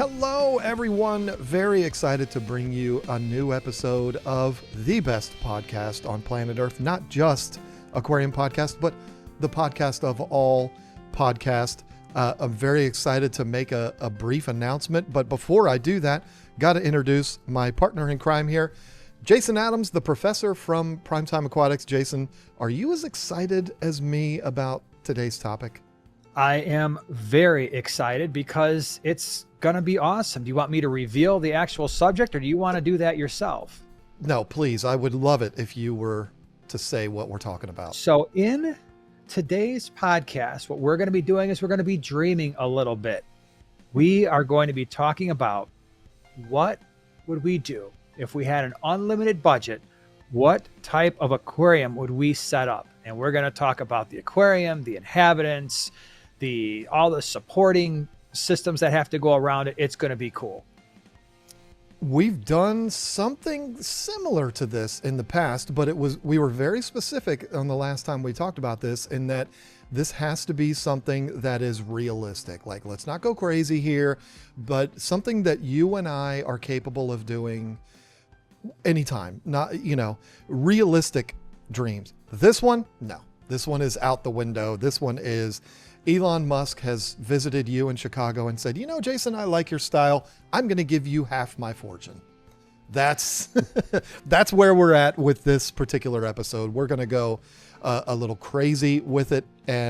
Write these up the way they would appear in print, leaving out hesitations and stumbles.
Hello, everyone. Very excited to bring you a new episode of the best podcast on planet Earth. Not just Aquarium Podcast, but the podcast of all podcasts. I'm very excited to make a brief announcement. But before I do that, got to introduce my partner in crime here, Jason Adams, the professor from Primetime Aquatics. Jason, are you as excited as me about today's topic? I am very excited because it's going to be awesome. Do you want me to reveal the actual subject or do you want to do that yourself? No, please. I would love it if you were to say what we're talking about. So in today's podcast, what we're going to be doing is we're going to be dreaming a little bit. We are going to be talking about what would we do if we had an unlimited budget? What type of aquarium would we set up? And we're going to talk about the aquarium, the inhabitants, all the supporting systems that have to go around it. It's going to be cool. We've done something similar to this in the past, but we were very specific on the last time we talked about this in that this has to be something that is realistic. Like, let's not go crazy here, but something that you and I are capable of doing anytime. Not, realistic dreams. This one, no. This one is out the window. This one is Elon Musk has visited you in Chicago and said, Jason, I like your style. I'm going to give you half my fortune. That's that's where we're at with this particular episode. We're going to go a little crazy with it,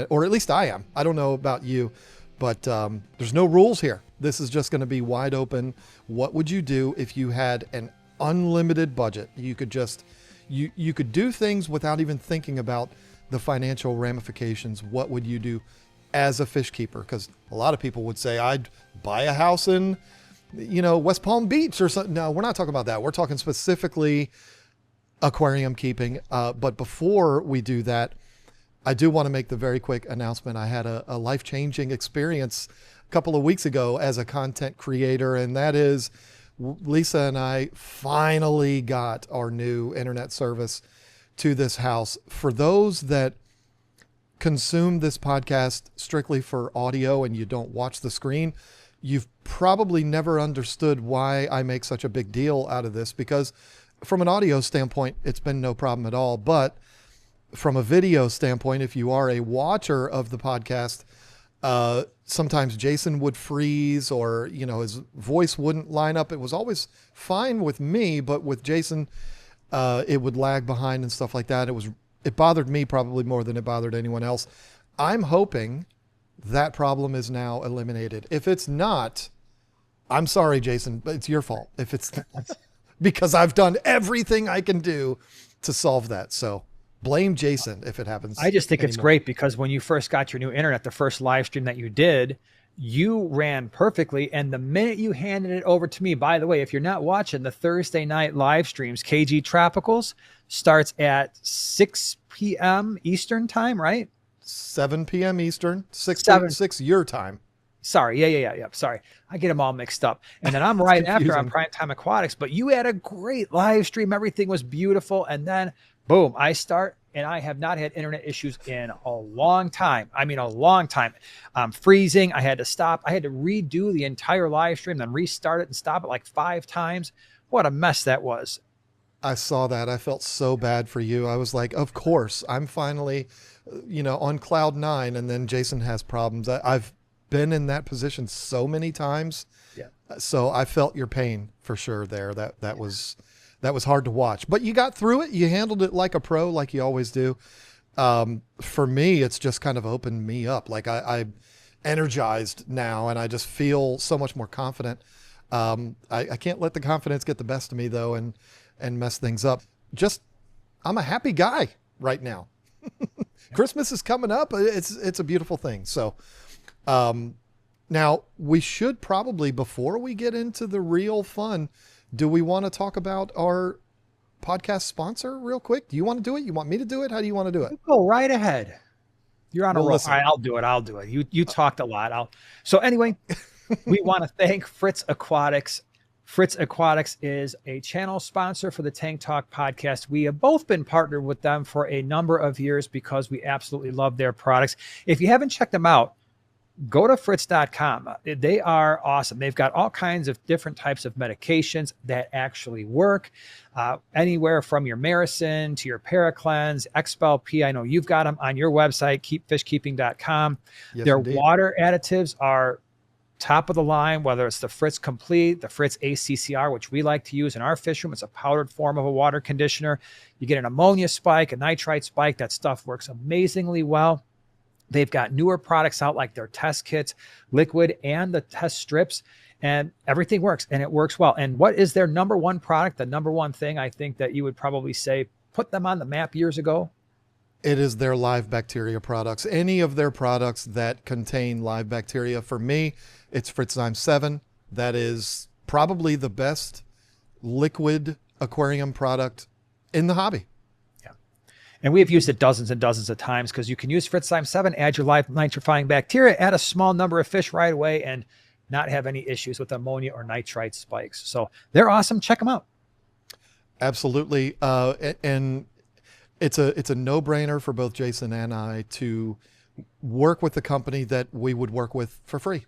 or at least I am. I don't know about you, but there's no rules here. This is just going to be wide open. What would you do if you had an unlimited budget? You could just you could do things without even thinking about the financial ramifications. What would you do as a fish keeper? Because a lot of people would say, I'd buy a house in, West Palm Beach or something. No, we're not talking about that. We're talking specifically aquarium keeping. But before we do that, I do want to make the very quick announcement. I had a life-changing experience a couple of weeks ago as a content creator, and that is Lisa and I finally got our new internet service to this house. For those that consume this podcast strictly for audio and you don't watch the screen, you've probably never understood why I make such a big deal out of this, because from an audio standpoint, it's been no problem at all. But from a video standpoint, if you are a watcher of the podcast, sometimes Jason would freeze or, his voice wouldn't line up. It was always fine with me, but with Jason, it would lag behind and stuff like that. It bothered me probably more than it bothered anyone else. I'm hoping that problem is now eliminated. If it's not, I'm sorry, Jason, but it's your fault. If it's not, because I've done everything I can do to solve that. So blame Jason if it happens. I just think it's great because when you first got your new internet, the first live stream that you did, you ran perfectly. And the minute you handed it over to me, by the way, if you're not watching the Thursday night live streams, KG Tropicals starts at 6 p.m. Eastern time, right? 7 p.m. Eastern, 6 your time. Sorry. Yeah. Sorry. I get them all mixed up. And then I'm right after on Primetime Aquatics, but you had a great live stream. Everything was beautiful. And then boom, I start, and I have not had internet issues in a long time. I mean, a long time. Freezing. I had to stop. I had to redo the entire live stream, then restart it and stop it like 5 times. What a mess that was. I saw that. I felt so bad for you. I was like, of course, I'm finally, on cloud 9, and then Jason has problems. I've been in that position so many times. Yeah. So I felt your pain for sure there. That was hard to watch, but you got through it. You handled it like a pro, like you always do. For me, it's just kind of opened me up. Like I'm energized now, and I just feel so much more confident. I can't let the confidence get the best of me though, and mess things up. I'm a happy guy right now. Christmas is coming up. It's a beautiful thing. So, now we should probably, before we get into the real fun, do we want to talk about our podcast sponsor real quick? Do you want to do it? You want me to do it? How do you want to do it? Go right ahead. You're on a roll. Listen. All right, I'll do it. You talked a lot. So anyway, we want to thank Fritz Aquatics. Fritz Aquatics is a channel sponsor for the Tank Talk podcast. We have both been partnered with them for a number of years because we absolutely love their products. If you haven't checked them out, go to fritz.com. They are awesome. They've got all kinds of different types of medications that actually work, anywhere from your Maricin to your Paracleanse, Expel P. I know you've got them on your website, keepfishkeeping.com. Yes, Their indeed. water additives are top of the line, whether it's the Fritz Complete, the Fritz ACCR, which we like to use in our fish room. It's a powdered form of a water conditioner. You get an ammonia spike, a nitrite spike. That stuff works amazingly well. They've got newer products out like their test kits, liquid and the test strips, and everything works, and it works well. And what is their number one product? The number one thing I think that you would probably say put them on the map years ago? It is their live bacteria products. Any of their products that contain live bacteria, for me, it's Fritzzyme 7. That is probably the best liquid aquarium product in the hobby. And we have used it dozens and dozens of times because you can use Fritzzyme 7, add your live nitrifying bacteria, add a small number of fish right away, and not have any issues with ammonia or nitrite spikes. So they're awesome. Check them out. Absolutely. And it's a no-brainer for both Jason and I to work with the company that we would work with for free.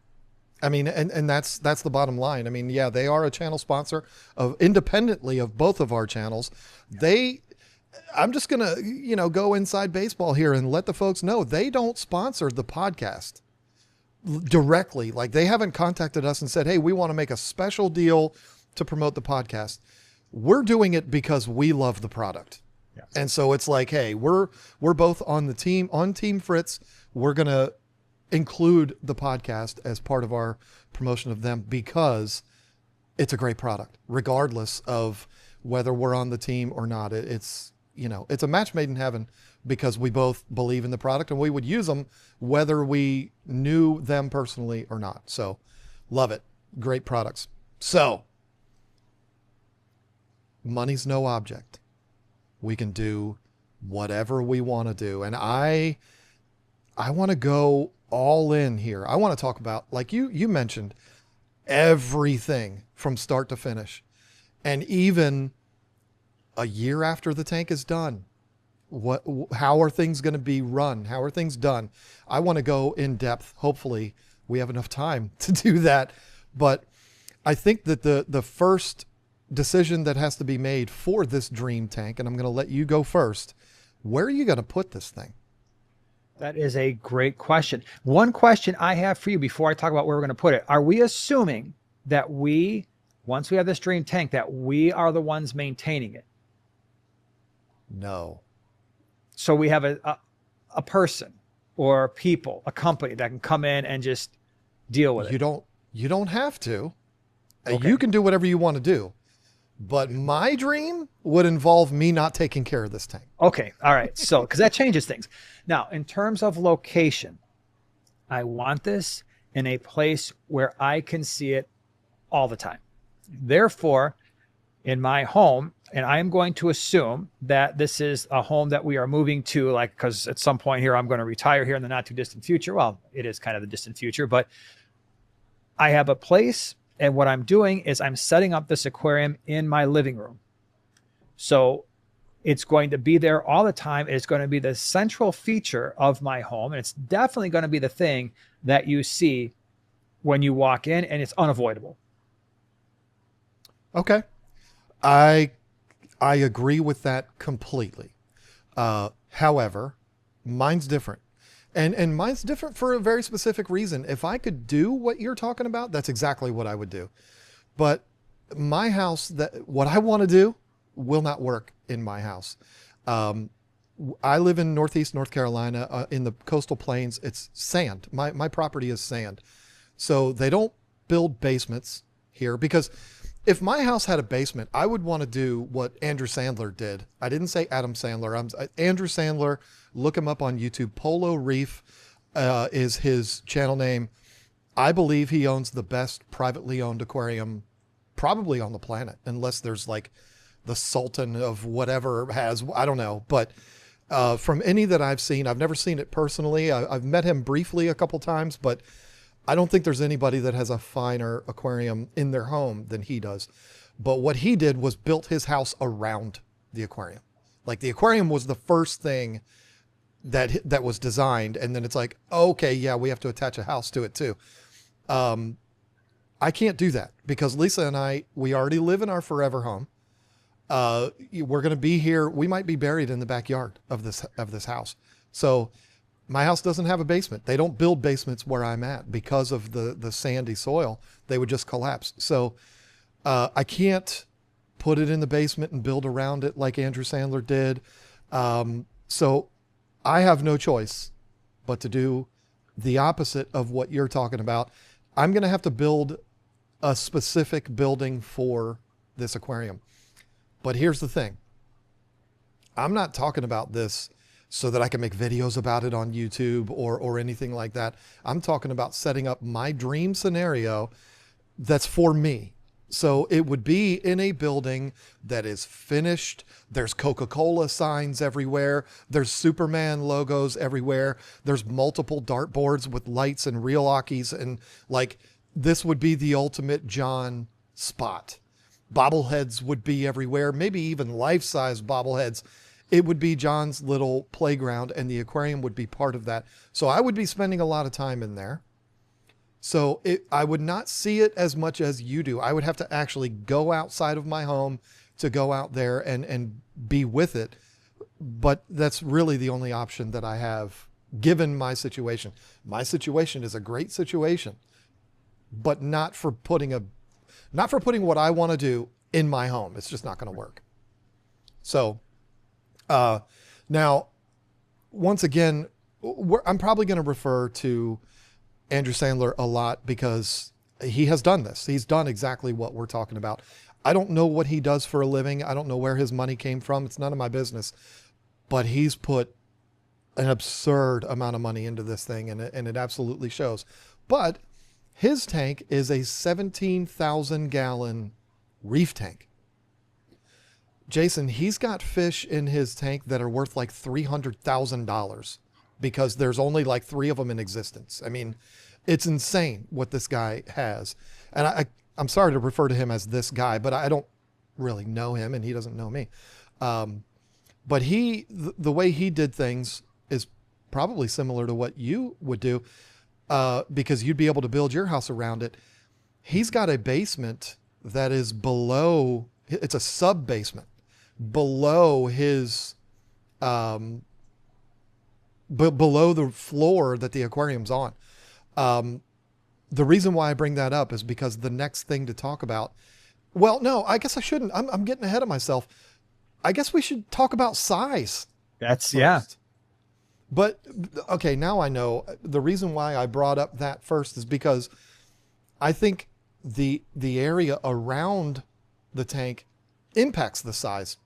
I mean, and that's the bottom line. I mean, yeah, they are a channel sponsor of independently of both of our channels. I'm just going to, go inside baseball here and let the folks know they don't sponsor the podcast directly. Like, they haven't contacted us and said, hey, we want to make a special deal to promote the podcast. We're doing it because we love the product. Yeah. And so it's like, hey, we're both on Team Fritz. We're going to include the podcast as part of our promotion of them because it's a great product, regardless of whether we're on the team or not. It's a match made in heaven because we both believe in the product and we would use them whether we knew them personally or not. So love it. Great products. So money's no object. We can do whatever we want to do. And I want to go all in here. I want to talk about, like you mentioned, everything from start to finish. And even a year after the tank is done, how are things going to be run? How are things done? I want to go in depth. Hopefully we have enough time to do that. But I think that the first decision that has to be made for this dream tank, and I'm going to let you go first, where are you going to put this thing? That is a great question. One question I have for you before I talk about where we're going to put it. Are we assuming that once we have this dream tank, that we are the ones maintaining it? No. So we have a person or people, a company that can come in and just deal with it. You don't have to. Okay. You can do whatever you want to do. But my dream would involve me not taking care of this tank. Okay. All right. So, because that changes things. Now, in terms of location, I want this in a place where I can see it all the time. Therefore, in my home, and I am going to assume that this is a home that we are moving to, like, because at some point here, I'm going to retire here in the not too distant future. Well, it is kind of the distant future, but I have a place. And what I'm doing is I'm setting up this aquarium in my living room. So it's going to be there all the time. It's going to be the central feature of my home. And it's definitely going to be the thing that you see when you walk in, and it's unavoidable. Okay. I agree with that completely. However, mine's different. And mine's different for a very specific reason. If I could do what you're talking about, that's exactly what I would do. But my house, what I want to do will not work in my house. I live in Northeast North Carolina, in the coastal plains. It's sand. My property is sand. So they don't build basements here, because if my house had a basement, I would want to do what Andrew Sandler did. I didn't say Adam Sandler. Andrew Sandler. Look him up on YouTube. Polo Reef is his channel name. I believe he owns the best privately owned aquarium probably on the planet, unless there's like the Sultan of whatever has, I don't know. But from any that I've seen, I've never seen it personally. I've met him briefly a couple times, but I don't think there's anybody that has a finer aquarium in their home than he does. But what he did was built his house around the aquarium. Like, the aquarium was the first thing that was designed, and then it's like, okay, yeah, we have to attach a house to it too. I can't do that because Lisa and we already live in our forever home. We're going to be here. We might be buried in the backyard of this house. So my house doesn't have a basement. They don't build basements where I'm at because of the sandy soil. They would just collapse. So I can't put it in the basement and build around it like Andrew Sandler did. So I have no choice but to do the opposite of what you're talking about. I'm going to have to build a specific building for this aquarium. But here's the thing. I'm not talking about this so that I can make videos about it on YouTube or anything like that. I'm talking about setting up my dream scenario that's for me. So it would be in a building that is finished. There's Coca-Cola signs everywhere. There's Superman logos everywhere. There's multiple dartboards with lights and real Ockies. And like, this would be the ultimate John spot. Bobbleheads would be everywhere, maybe even life-size bobbleheads. It would be John's little playground, and the aquarium would be part of that. So I would be spending a lot of time in there. So I would not see it as much as you do. I would have to actually go outside of my home to go out there and be with it. But that's really the only option that I have given my situation. My situation is a great situation, but not for putting what I want to do in my home. It's just not going to work. So now, once again, I'm probably going to refer to Andrew Sandler a lot because he has done this. He's done exactly what we're talking about. I don't know what he does for a living. I don't know where his money came from. It's none of my business, but he's put an absurd amount of money into this thing, and it absolutely shows. But his tank is a 17,000 gallon reef tank. Jason, he's got fish in his tank that are worth like $300,000 because there's only like 3 of them in existence. I mean, it's insane what this guy has. And I'm sorry to refer to him as this guy, but I don't really know him and he doesn't know me. But the way he did things is probably similar to what you would do, because you'd be able to build your house around it. He's got a basement that is below, it's a sub basement below his, below the floor that the aquarium's on. The reason why I bring that up is because the next thing to talk about, well, no, I guess I shouldn't. I'm getting ahead of myself. I guess we should talk about size. That's first. Yeah. But okay, now I know the reason why I brought up that first is because I think the area around the tank impacts the size,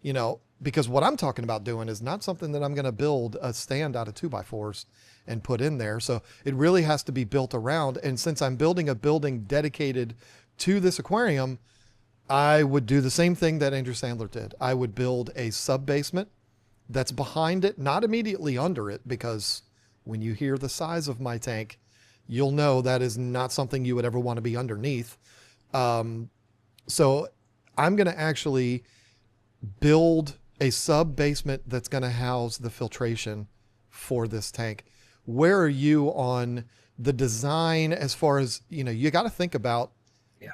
you know, because what I'm talking about doing is not something that I'm going to build a stand out of 2x4s and put in there. So it really has to be built around. And since I'm building a building dedicated to this aquarium, I would do the same thing that Andrew Sandler did. I would build a sub basement that's behind it, not immediately under it, because when you hear the size of my tank, you'll know that is not something you would ever want to be underneath. So I'm going to actually build a sub basement that's going to house the filtration for this tank. Where are you on the design as far as, you know, you got to think about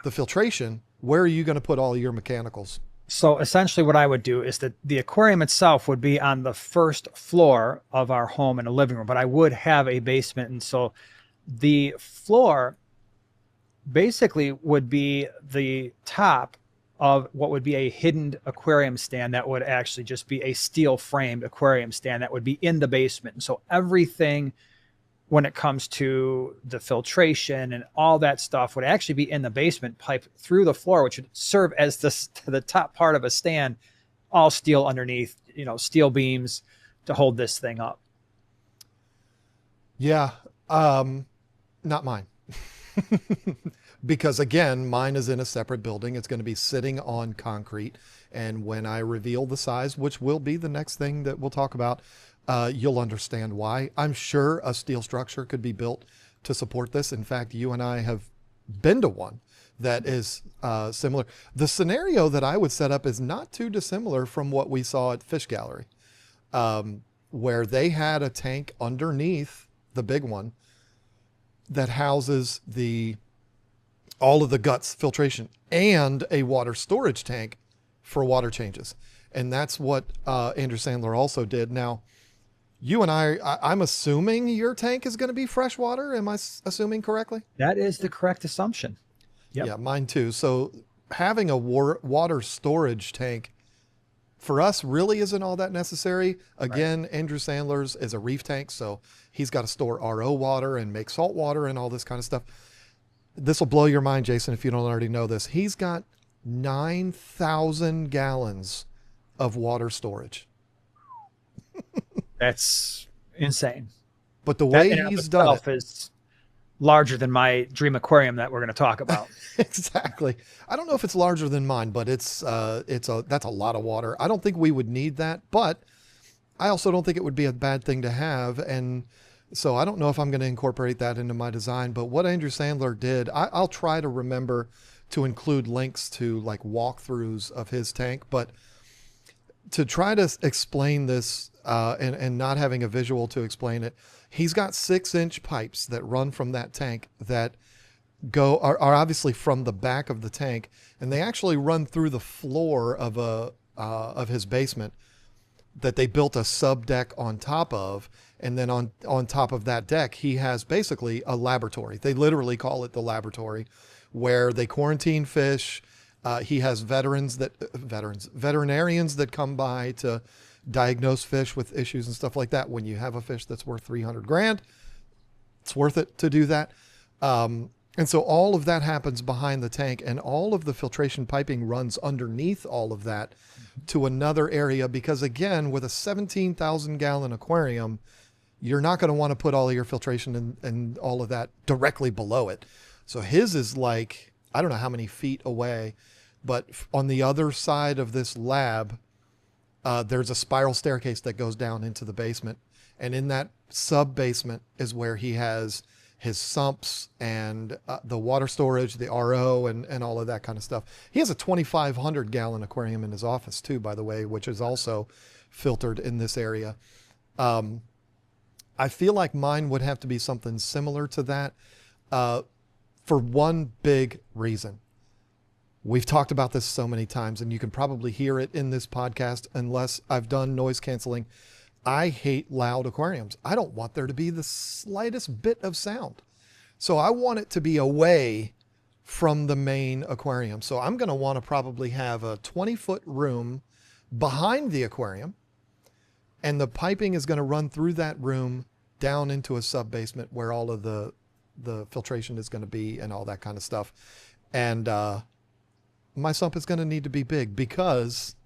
the filtration. Where are you going to put all your mechanicals? So essentially what I would do is that the aquarium itself would be on the first floor of our home in a living room, but I would have a basement. And so the floor basically would be the top of what would be a hidden aquarium stand that would actually just be a steel framed aquarium stand that would be in the basement. And so everything when it comes to the filtration and all that stuff would actually be in the basement, piped through the floor, which would serve as the top part of a stand, all steel underneath, you know, steel beams to hold this thing up. Yeah. Not mine. Because again, mine is in a separate building. It's going to be sitting on concrete. And when I reveal the size, which will be the next thing that we'll talk about, you'll understand why. I'm sure a steel structure could be built to support this. In fact, you and I have been to one that is similar. The scenario that I would set up is not too dissimilar from what we saw at Fish Gallery. where they had a tank underneath the big one that houses all of the guts filtration and a water storage tank for water changes. And that's what Andrew Sandler also did. Now, you and I'm assuming your tank is going to be freshwater. Am I assuming correctly? That is the correct assumption. Yep. Yeah, mine too. So having a water storage tank for us really isn't all that necessary. Again, right. Andrew Sandler's is a reef tank, so he's got to store RO water and make salt water and all this kind of stuff. This will blow your mind, Jason, if you don't already know this. He's got 9,000 gallons of water storage. That's insane. But the way he's done it is larger than my dream aquarium that we're going to talk about. Exactly. I don't know if it's larger than mine, but that's a lot of water. I don't think we would need that, but I also don't think it would be a bad thing to have. And so I don't know if I'm going to incorporate that into my design, but what Andrew Sandler did, I'll try to remember to include links to like walkthroughs of his tank, but to try to explain this and not having a visual to explain it, he's got 6-inch pipes that run from that tank that are obviously from the back of the tank, and they actually run through the floor of his basement that they built a sub deck on top of. And then on top of that deck, he has basically a laboratory. They literally call it the laboratory, where they quarantine fish. He has veterinarians that come by to diagnose fish with issues and stuff like that. When you have a fish that's worth $300,000, it's worth it to do that. And so all of that happens behind the tank, and all of the filtration piping runs underneath all of that to another area. Because again, with a 17,000 gallon aquarium, you're not going to want to put all of your filtration and all of that directly below it. So his is like, I don't know how many feet away, but on the other side of this lab, there's a spiral staircase that goes down into the basement. And in that sub basement is where he has his sumps and the water storage, the RO, and all of that kind of stuff. He has a 2,500 gallon aquarium in his office too, by the way, which is also filtered in this area. I feel like mine would have to be something similar to that for one big reason. We've talked about this so many times, and you can probably hear it in this podcast unless I've done noise canceling. I hate loud aquariums. I don't want there to be the slightest bit of sound. So I want it to be away from the main aquarium. So I'm going to want to probably have a 20-foot room behind the aquarium, and the piping is going to run through that room down into a sub basement where all of the filtration is going to be and all that kind of stuff. And my sump is going to need to be big, because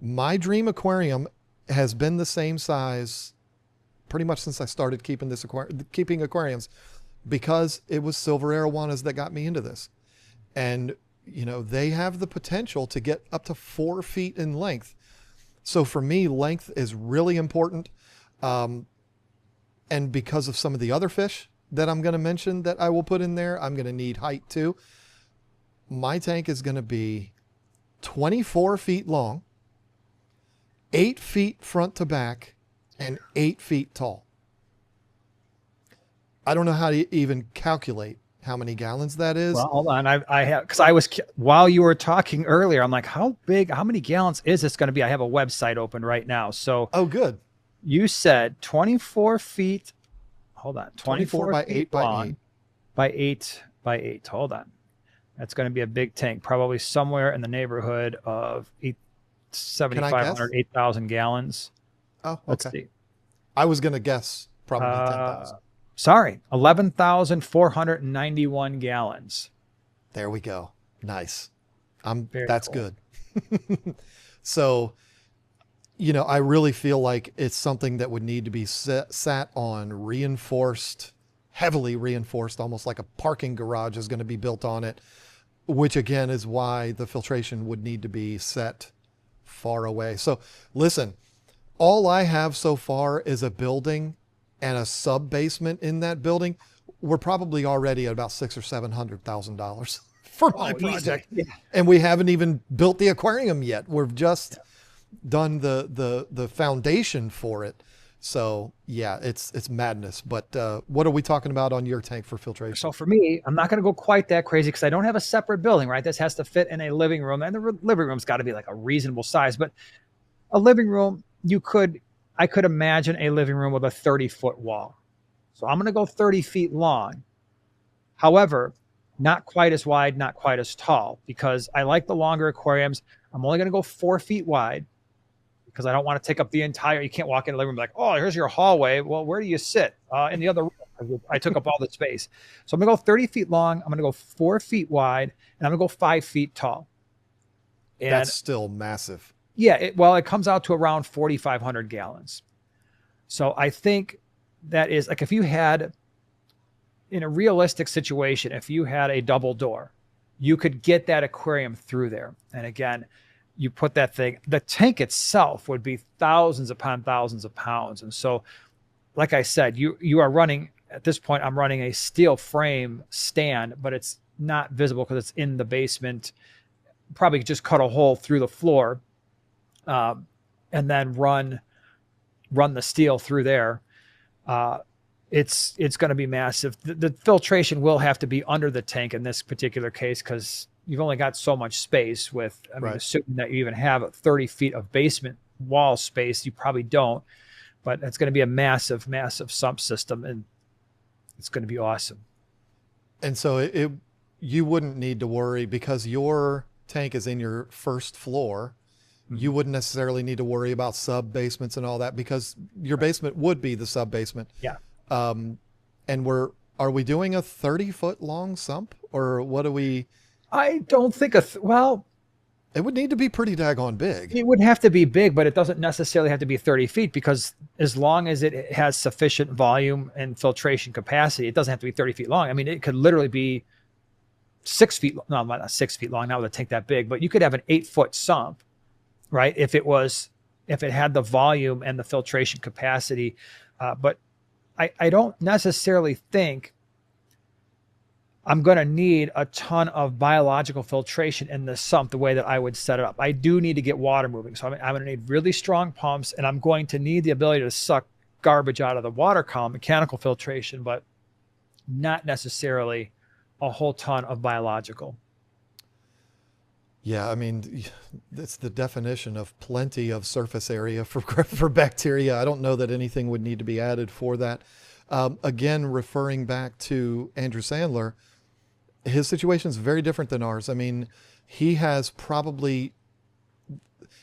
my dream aquarium has been the same size pretty much since I started keeping aquariums, because it was silver arowanas that got me into this. And, you know, they have the potential to get up to 4 feet in length. So for me, length is really important. And because of some of the other fish that I'm going to mention that I will put in there, I'm going to need height too. My tank is going to be 24 feet long, 8 feet front to back, and 8 feet tall. I don't know how to even calculate how many gallons that is. Well, hold on. I have, because while you were talking earlier, I'm like, how many gallons is this going to be? I have a website open right now. So, oh, good. You said 24 feet. Hold on. 24 by 8 by 8. By 8 by 8. Hold on. That's going to be a big tank, probably somewhere in the neighborhood of 7,500, 8,000 gallons. Oh, okay. Let's see. I was going to guess probably 10,000. Sorry, 11,491 gallons. There we go. Nice. Very that's cool. Good. So, you know, I really feel like it's something that would need to be sat on, reinforced, heavily reinforced, almost like a parking garage is going to be built on it, which again is why the filtration would need to be set far away. So listen, all I have so far is a building and a sub basement in that building. We're probably already at about $600,000 or $700,000 for my project. Yeah. And we haven't even built the aquarium yet. We're just done the foundation for it. So yeah, it's madness. But what are we talking about on your tank for filtration? So for me, I'm not going to go quite that crazy because I don't have a separate building, right? This has to fit in a living room, and the living room's got to be like a reasonable size. But a living room, I could imagine a living room with a 30-foot wall. So I'm going to go 30 feet long. However, not quite as wide, not quite as tall, because I like the longer aquariums. I'm only going to go 4 feet wide because I don't want to take up the entire, you can't walk in the living room like, oh, here's your hallway. Well, where do you sit? In the other room. I took up all the space. So I'm going to go 30 feet long. I'm going to go 4 feet wide, and I'm going to go 5 feet tall. And that's still massive. Yeah, it comes out to around 4,500 gallons. So I think that is like, if you had, in a realistic situation, if you had a double door, you could get that aquarium through there. And again, you put that thing, the tank itself would be thousands upon thousands of pounds. And so, like I said, you are running, at this point, I'm running a steel frame stand, but it's not visible because it's in the basement. Probably just cut a hole through the floor, and then run the steel through there. It's going to be massive. The filtration will have to be under the tank in this particular case because you've only got so much space with, I mean, assuming that you even have 30 feet of basement wall space, you probably don't, but it's going to be a massive, massive sump system, and it's going to be awesome. And so you wouldn't need to worry because your tank is in your first floor. You wouldn't necessarily need to worry about sub basements and all that because your basement would be the sub basement. Yeah. And are we doing a 30-foot long sump, or what do we? I don't think well, it would need to be pretty daggone big. It would have to be big, but it doesn't necessarily have to be 30 feet because as long as it has sufficient volume and filtration capacity, it doesn't have to be 30 feet long. I mean, it could literally be 6 feet. No, not 6 feet long. Not with a tank that big, but you could have an 8-foot sump, right? If it had the volume and the filtration capacity. But I don't necessarily think I'm going to need a ton of biological filtration in the sump the way that I would set it up. I do need to get water moving. So I'm going to need really strong pumps, and I'm going to need the ability to suck garbage out of the water column, mechanical filtration, but not necessarily a whole ton of biological. Yeah, I mean, it's the definition of plenty of surface area for bacteria. I don't know that anything would need to be added for that. Again, referring back to Andrew Sandler, his situation is very different than ours. I mean, he has probably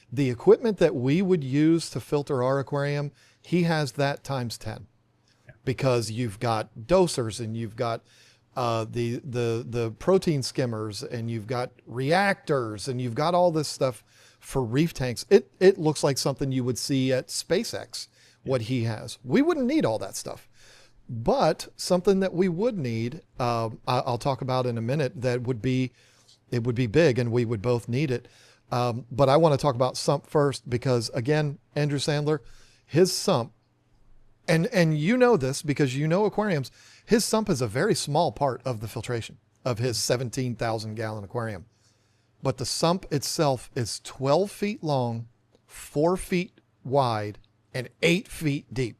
the equipment that we would use to filter our aquarium. He has that times 10 because you've got dosers and you've got the protein skimmers and you've got reactors and you've got all this stuff for reef tanks. It looks like something you would see at SpaceX, what he has. We wouldn't need all that stuff. But something that we would need, I'll talk about in a minute, it would be big and we would both need it. But I want to talk about sump first because, again, Andrew Sandler, his sump, and you know this because you know aquariums, his sump is a very small part of the filtration of his 17,000 gallon aquarium. But the sump itself is 12 feet long, 4 feet wide, and 8 feet deep.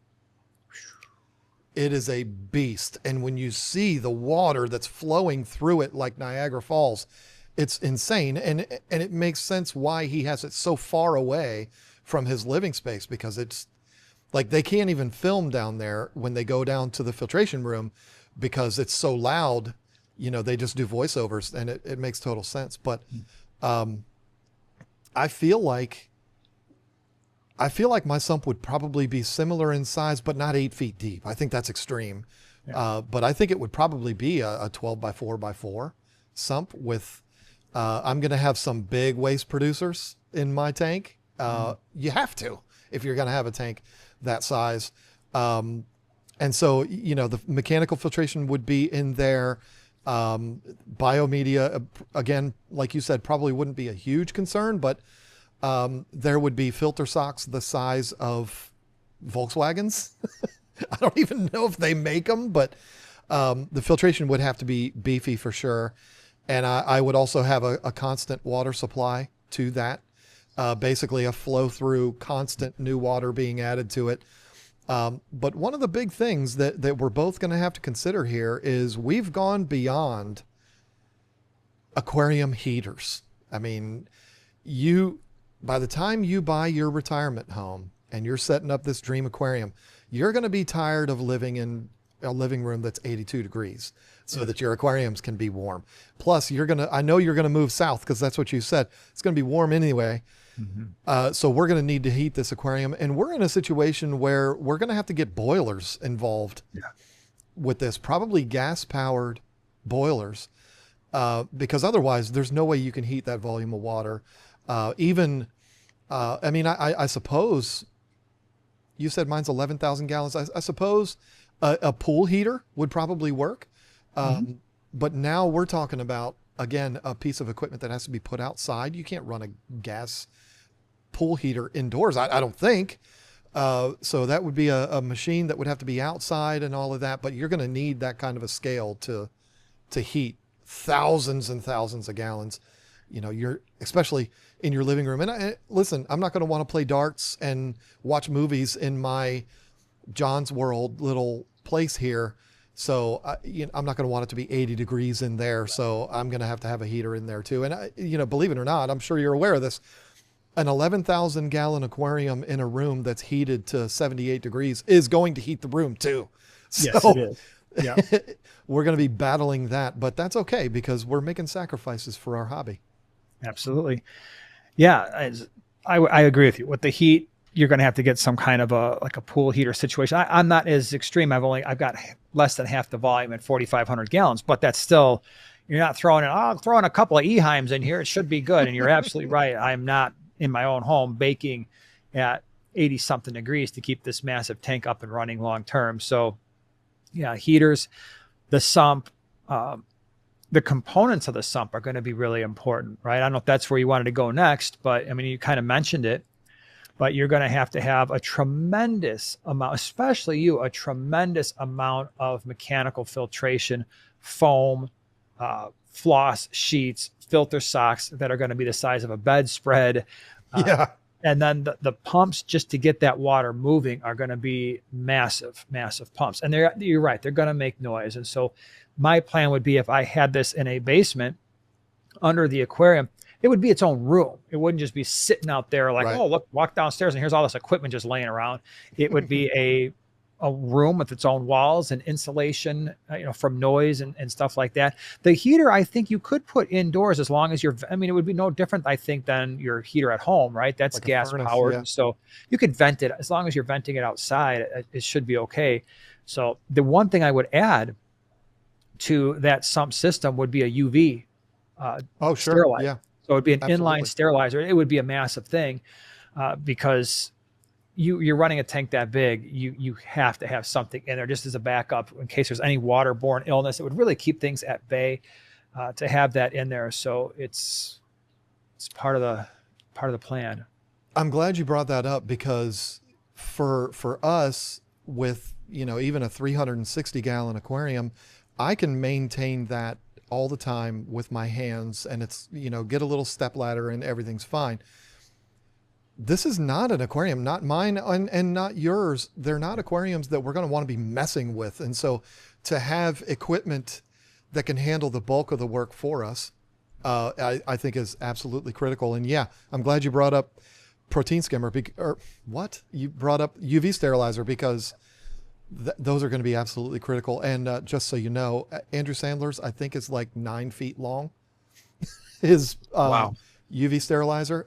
It is a beast. And when you see the water that's flowing through it like Niagara Falls, it's insane. And it makes sense why he has it so far away from his living space, because it's like they can't even film down there when they go down to the filtration room because it's so loud. You know, they just do voiceovers and it makes total sense. But I feel like my sump would probably be similar in size, but not 8 feet deep. I think that's extreme. Yeah. But I think it would probably be a 12 by 4 by 4 sump with, I'm going to have some big waste producers in my tank. You have to, if you're going to have a tank that size. And so, you know, the mechanical filtration would be in there. Biomedia, again, like you said, probably wouldn't be a huge concern, but there would be filter socks the size of Volkswagens. I don't even know if they make them, but the filtration would have to be beefy for sure. And I would also have a constant water supply to that. basically a flow through, constant new water being added to it. But one of the big things that we're both going to have to consider here is we've gone beyond aquarium heaters. I mean, by the time you buy your retirement home and you're setting up this dream aquarium, you're going to be tired of living in a living room that's 82 degrees so that your aquariums can be warm. Plus I know you're going to move south because that's what you said. It's going to be warm anyway. So we're going to need to heat this aquarium, and we're in a situation where we're going to have to get boilers involved with this, probably gas powered boilers, because otherwise there's no way you can heat that volume of water. I suppose you said mine's 11,000 gallons. I suppose a pool heater would probably work. But now we're talking about, again, a piece of equipment that has to be put outside. You can't run a gas pool heater indoors, I don't think. So that would be a machine that would have to be outside and all of that, but you're going to need that kind of a scale to heat thousands and thousands of gallons. You're especially in your living room. And listen, I'm not going to want to play darts and watch movies in my John's World little place here. So I'm not going to want it to be 80 degrees in there. So I'm going to have a heater in there too. And believe it or not, I'm sure you're aware of this. An 11,000 gallon aquarium in a room that's heated to 78 degrees is going to heat the room too. So yes, it is. Yeah. We're going to be battling that, but that's okay because we're making sacrifices for our hobby. Absolutely. Yeah. I agree with you. With the heat, you're going to have to get some kind of a pool heater situation. I'm not as extreme. I've got less than half the volume at 4,500 gallons, but that's still, you're not throwing I'll throw in a couple of Eheims in here. It should be good. And you're absolutely right. I'm not in my own home baking at 80 something degrees to keep this massive tank up and running long term. So yeah, heaters, the sump, the components of the sump are going to be really important, right? I don't know if that's where you wanted to go next, but I mean, you kind of mentioned it, but you're going to have a tremendous amount, especially a tremendous amount of mechanical filtration, foam, floss sheets, filter socks that are going to be the size of a bedspread. And then the pumps just to get that water moving are going to be massive, massive pumps. And you're right, they're going to make noise. And so my plan would be, if I had this in a basement under the aquarium, it would be its own room. It wouldn't just be sitting out there like, oh, look, walk downstairs and here's all this equipment just laying around. It would be a room with its own walls and insulation, from noise and stuff like that. The heater, I think you could put indoors as long as it would be no different, I think, than your heater at home, right? That's like gas powered. Yeah. So you could vent it as long as you're venting it outside, it should be okay. So the one thing I would add to that sump system would be a UV sterilizer. Yeah. So it would be an inline sterilizer. It would be a massive thing because you're running a tank that big, you have to have something in there just as a backup in case there's any waterborne illness. It would really keep things at bay to have that in there. So it's part of the plan. I'm glad you brought that up because for us with, even a 360 gallon aquarium, I can maintain that all the time with my hands and it's, get a little step ladder and everything's fine. This is not an aquarium, not mine and not yours. They're not aquariums that we're going to want to be messing with. And so to have equipment that can handle the bulk of the work for us, I think is absolutely critical. And yeah, I'm glad you brought up protein skimmer you brought up UV sterilizer because those are going to be absolutely critical. And just so you know, Andrew Sandler's, I think is like 9 feet long. His UV sterilizer.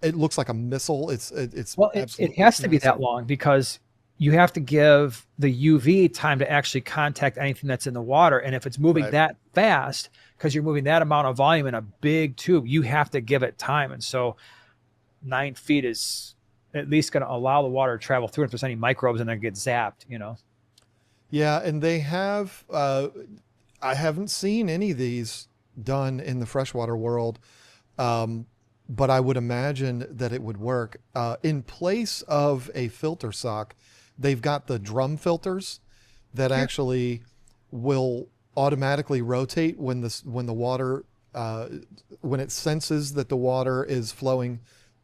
It looks like a missile. It has to be that long because you have to give the UV time to actually contact anything that's in the water. And if it's moving that fast, because you're moving that amount of volume in a big tube, you have to give it time. And so 9 feet is at least going to allow the water to travel through. If there's any microbes in there, get zapped, Yeah. And they have, I haven't seen any of these done in the freshwater world. But I would imagine that it would work. In place of a filter sock, they've got the drum filters that actually will automatically rotate when the water when it senses that the water is flowing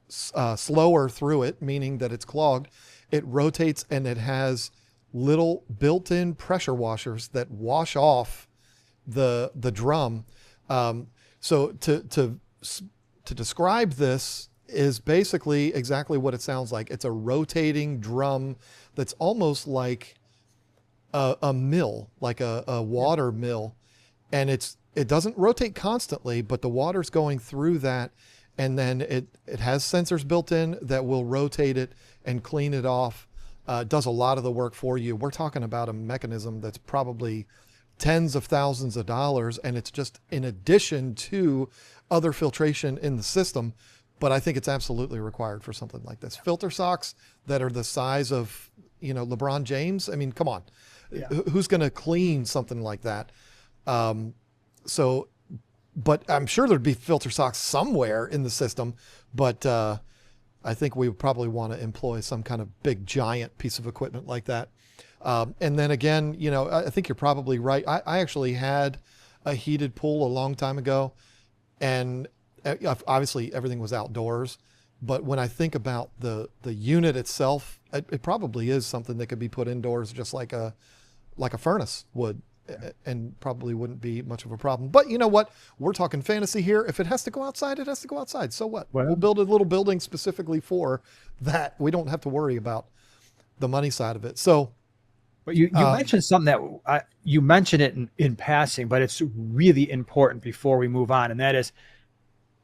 slower through it, meaning that it's clogged, it rotates, and it has little built-in pressure washers that wash off the drum. So to describe this is basically exactly what it sounds like. It's a rotating drum that's almost like a mill, like a water mill, and it doesn't rotate constantly, but the water's going through that, and then it has sensors built in that will rotate it and clean it off. Does a lot of the work for you. We're talking about a mechanism that's probably tens of thousands of dollars, and it's just in addition to other filtration in the system. But I think it's absolutely required for something like this. Filter socks that are the size of, LeBron James. I mean, come on. Yeah. Who's going to clean something like that? But I'm sure there'd be filter socks somewhere in the system, but I think we would probably want to employ some kind of big giant piece of equipment like that. And then again, I think you're probably right. I actually had a heated pool a long time ago, and obviously everything was outdoors. But when I think about the unit itself, it probably is something that could be put indoors, just like a furnace would, and probably wouldn't be much of a problem. But you know what? We're talking fantasy here. If it has to go outside, it has to go outside. So what? Well, we'll build a little building specifically for that. We don't have to worry about the money side of it. So, but you mentioned something that you mentioned it in passing, but it's really important before we move on, and that is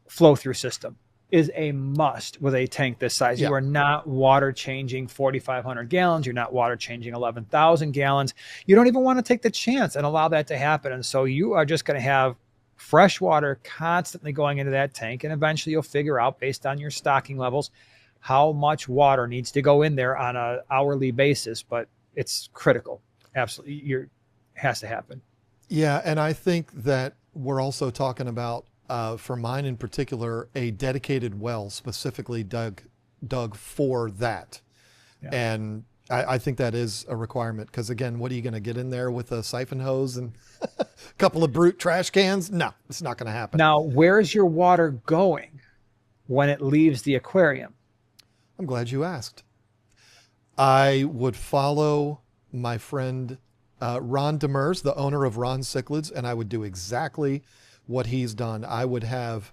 flow through system is a must with a tank this size. Yeah. You are not water changing 4,500 gallons. You're not water changing 11,000 gallons. You don't even want to take the chance and allow that to happen. And so you are just going to have fresh water constantly going into that tank. And eventually you'll figure out, based on your stocking levels, how much water needs to go in there on an hourly basis. But it's critical. Absolutely. Has to happen. Yeah. And I think that we're also talking about, for mine in particular, a dedicated well specifically dug for that. Yeah. And I think that is a requirement, because again, what are you going to get in there with a siphon hose and a couple of brute trash cans? No, it's not going to happen. Now, where's your water going when it leaves the aquarium? I'm glad you asked. I would follow my friend Ron Demers, the owner of Ron Cichlids, and I would do exactly what he's done. I would have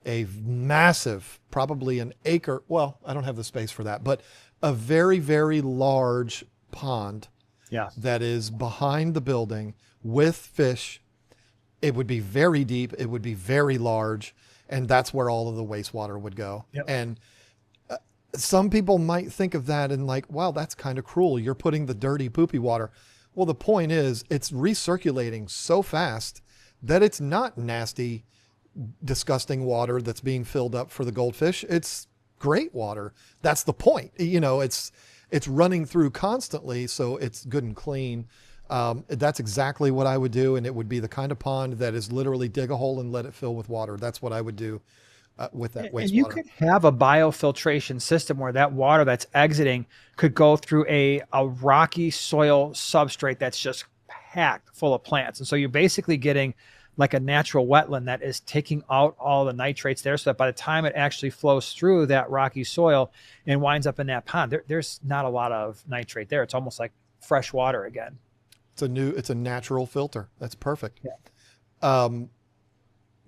a massive, probably an acre. Well, I don't have the space for that, but a very, very large pond. Yeah. That is behind the building with fish. It would be very deep. It would be very large. And that's where all of the wastewater would go. Yep. And some people might think of that and like, wow, that's kind of cruel. You're putting the dirty, poopy water. Well, the point is it's recirculating so fast that it's not nasty, disgusting water that's being filled up for the goldfish. It's great water. That's the point. It's running through constantly, so it's good and clean. That's exactly what I would do, and it would be the kind of pond that is literally dig a hole and let it fill with water. That's what I would do with that wastewater. And you could have a biofiltration system where that water that's exiting could go through a rocky soil substrate that's just packed full of plants. And so you're basically getting like a natural wetland that is taking out all the nitrates there, so that by the time it actually flows through that rocky soil and winds up in that pond, there's not a lot of nitrate there. It's almost like fresh water again. It's a natural filter. That's perfect. Yeah.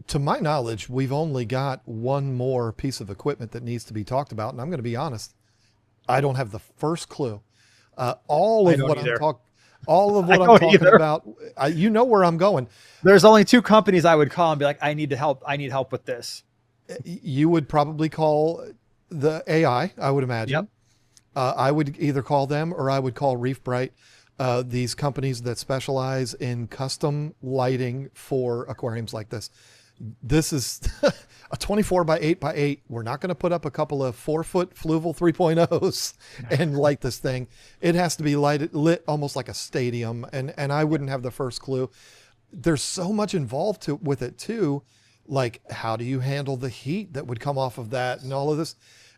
To my knowledge, we've only got one more piece of equipment that needs to be talked about. And I'm going to be honest, I don't have the first clue. All of what I'm talking about, you know where I'm going. There's only two companies I would call and be like, I need help. I need help with this. You would probably call the AI, I would imagine. Yep. I would either call them or I would call Reef Bright. These companies that specialize in custom lighting for aquariums like this. This is a 24 by 8 by 8. We're not going to put up a couple of 4-foot Fluval 3.0s and light this thing. It has to be lit almost like a stadium. And I wouldn't have the first clue. There's so much involved with it too. Like, how do you handle the heat that would come off of that and all of this?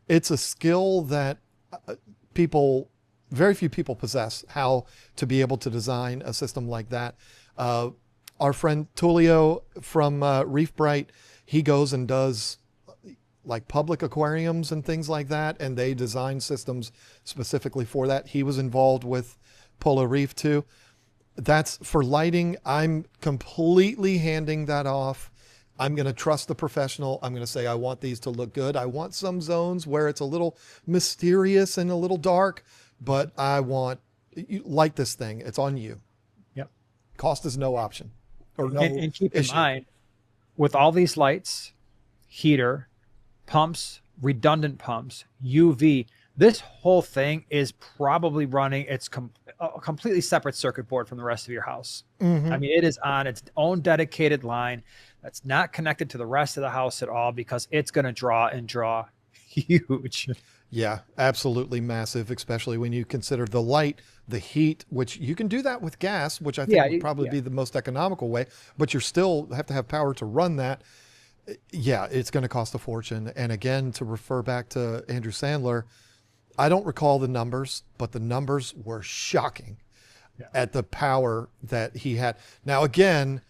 It's a skill that very few people possess, how to be able to design a system like that. our friend Tulio from Reef Bright, he goes and does like public aquariums and things like that, and they design systems specifically for that. He was involved with Polo Reef too. That's for lighting. I'm completely handing that off. I'm going to trust the professional. I'm going to say, I want these to look good. I want some zones where it's a little mysterious and a little dark, but I want you light this thing. It's on you. Yep. Cost is no option or no And keep issue. in mind, with all these lights, heater, pumps, redundant pumps, UV, this whole thing is probably running a completely separate circuit board from the rest of your house. Mm-hmm. I mean, it is on its own dedicated line that's not connected to the rest of the house at all, because it's going to draw huge. Yeah, absolutely massive, especially when you consider the light, the heat, which you can do that with gas, which I think would probably be the most economical way, but you still have to have power to run that. Yeah, it's going to cost a fortune. And again, to refer back to Andrew Sandler, I don't recall the numbers, but the numbers were shocking at the power that he had. Now, again,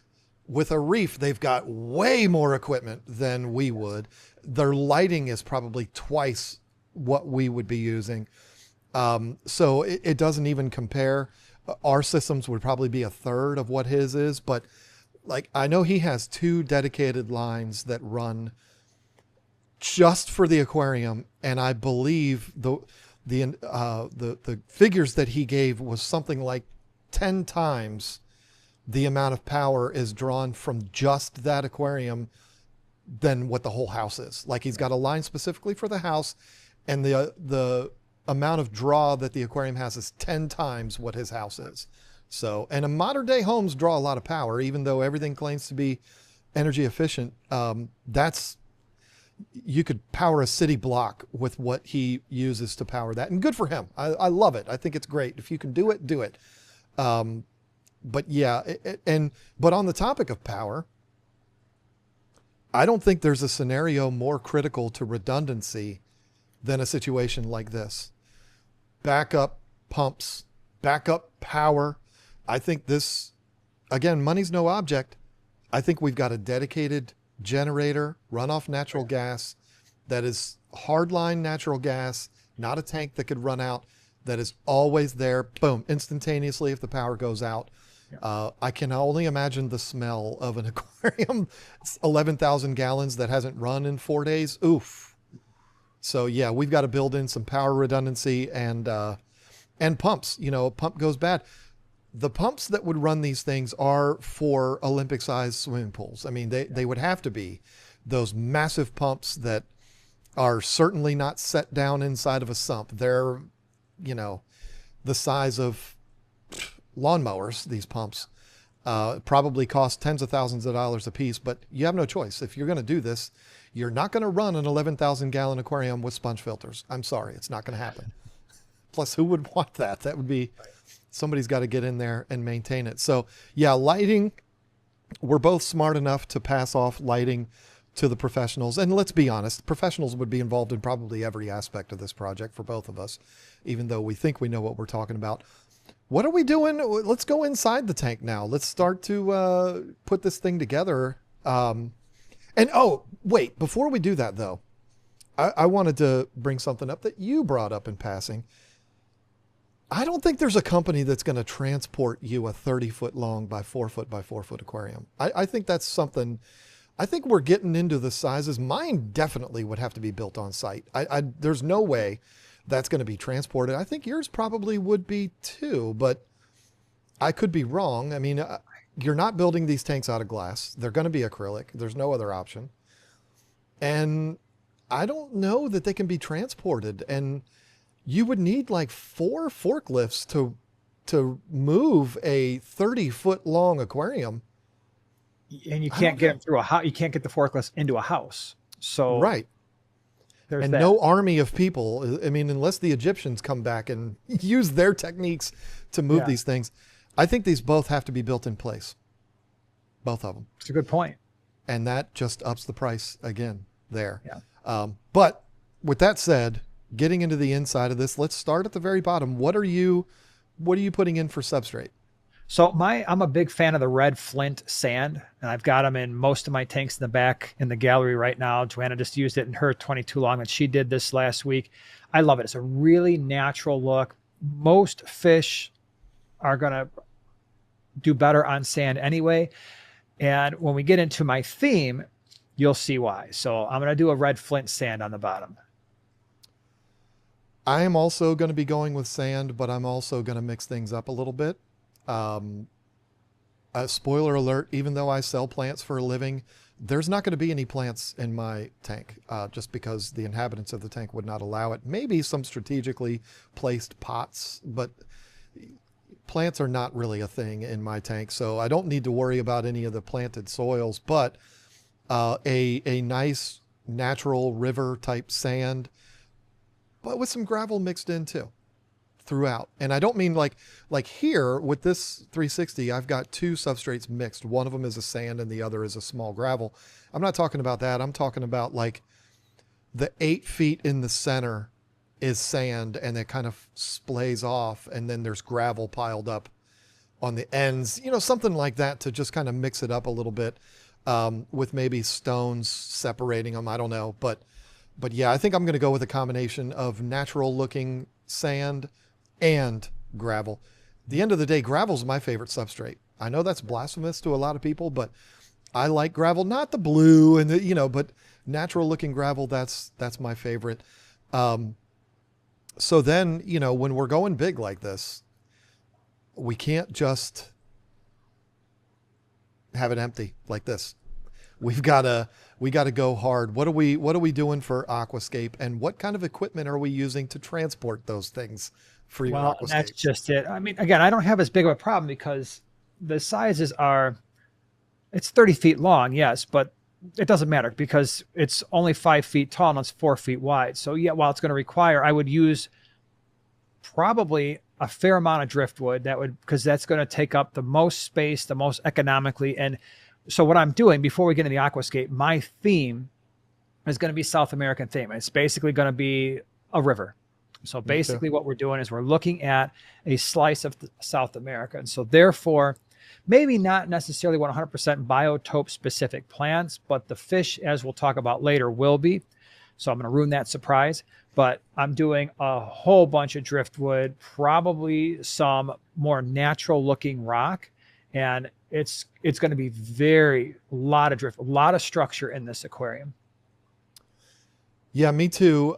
with a Reef, they've got way more equipment than we would. Their lighting is probably twice what we would be using. So it doesn't even compare. Our systems would probably be a third of what his is, but like, I know he has 2 dedicated lines that run just for the aquarium. And I believe the figures that he gave was something like 10 times the amount of power is drawn from just that aquarium than what the whole house is. Like, he's got a line specifically for the house, and the amount of draw that the aquarium has is 10 times what his house is. So, and modern day homes draw a lot of power, even though everything claims to be energy efficient. You could power a city block with what he uses to power that, and good for him. I love it. I think it's great. If you can do it, do it. But yeah, but on the topic of power, I don't think there's a scenario more critical to redundancy than a situation like this. Backup pumps, backup power. I think this, again, money's no object. I think we've got a dedicated generator, run off natural gas, that is hardline natural gas, not a tank that could run out, that is always there, boom, instantaneously if the power goes out. I can only imagine the smell of an aquarium, 11,000 gallons that hasn't run in 4 days. Oof. So yeah, we've got to build in some power redundancy and pumps. You know, a pump goes bad. The pumps that would run these things are for Olympic-sized swimming pools. I mean, they would have to be those massive pumps that are certainly not set down inside of a sump. They're, you know, the size of lawnmowers, these pumps. Probably cost tens of thousands of dollars a piece, but you have no choice. If you're going to do this, you're not going to run an 11,000 gallon aquarium with sponge filters. I'm sorry, it's not going to happen. Plus, who would want that? That would be, somebody's got to get in there and maintain it. So yeah, lighting, we're both smart enough to pass off lighting to the professionals. And let's be honest, professionals would be involved in probably every aspect of this project for both of us, even though we think we know what we're talking about. What are we doing? Let's go inside the tank now. Let's start to put this thing together. And oh, wait, before we do that though, I wanted to bring something up that you brought up in passing. I don't think there's a company that's going to transport you a 30-foot long by 4-foot by 4-foot aquarium. I think that's something, I think we're getting into the sizes. Mine definitely would have to be built on site. There's no way that's going to be transported. I think yours probably would be too, but I could be wrong. I mean, you're not building these tanks out of glass. They're going to be acrylic. There's no other option. And I don't know that they can be transported. And you would need like 4 forklifts to move a 30-foot long aquarium. And you can't get them through a house. You can't get the forklifts into a house. So right. There's and that. No army of people. I mean, unless the Egyptians come back and use their techniques to move these things, I think these both have to be built in place. Both of them. It's a good point. And that just ups the price again there. Yeah. But with that said, getting into the inside of this, let's start at the very bottom. What are you putting in for substrate? So I'm a big fan of the red flint sand, and I've got them in most of my tanks in the back in the gallery right now. Joanna just used it in her 22 long, and she did this last week. I love it. It's a really natural look. Most fish are going to do better on sand anyway. And when we get into my theme, you'll see why. So I'm going to do a red flint sand on the bottom. I am also going to be going with sand, but I'm also going to mix things up a little bit. Spoiler alert, even though I sell plants for a living, there's not going to be any plants in my tank, just because the inhabitants of the tank would not allow it. Maybe some strategically placed pots, but plants are not really a thing in my tank. So I don't need to worry about any of the planted soils, but a nice natural river type sand, but with some gravel mixed in too throughout. And I don't mean like here with this 360, I've got two substrates mixed. One of them is a sand and the other is a small gravel. I'm not talking about that. I'm talking about like the 8 feet in the center is sand and it kind of splays off. And then there's gravel piled up on the ends, something like that to just kind of mix it up a little bit, with maybe stones separating them. I don't know. But yeah, I think I'm going to go with a combination of natural looking sand and gravel. At the end of the day, gravel's my favorite substrate. I know that's blasphemous to a lot of people, but I like gravel, not the blue and but natural looking gravel. That's my favorite. So then, when we're going big like this, we can't just have it empty like this. We got to go hard. What are we doing for Aquascape, and what kind of equipment are we using to transport those things for your Aquascape? That's just it. I mean, again, I don't have as big of a problem because the sizes it's 30 feet long, yes, but it doesn't matter because it's only 5 feet tall and it's 4 feet wide. So yeah, while it's going to require, I would use probably a fair amount of driftwood because that's going to take up the most space, the most economically. And so what I'm doing before we get into the Aquascape, my theme is going to be South American theme. It's basically going to be a river. So basically what we're doing is we're looking at a slice of South America. And so therefore, maybe not necessarily 100% biotope specific plants, but the fish, as we'll talk about later, will be. So I'm going to ruin that surprise. But I'm doing a whole bunch of driftwood, probably some more natural looking rock. And it's going to be a lot of drift, a lot of structure in this aquarium. Yeah, me too.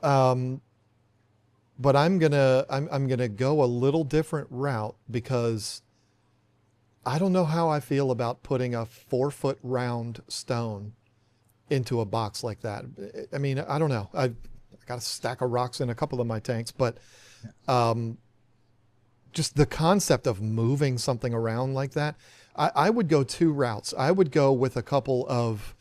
But I'm gonna go a little different route because I don't know how I feel about putting a 4-foot round stone into a box like that. I mean, I don't know. I got a stack of rocks in a couple of my tanks, but just the concept of moving something around like that, I would go 2 routes. I would go with a couple of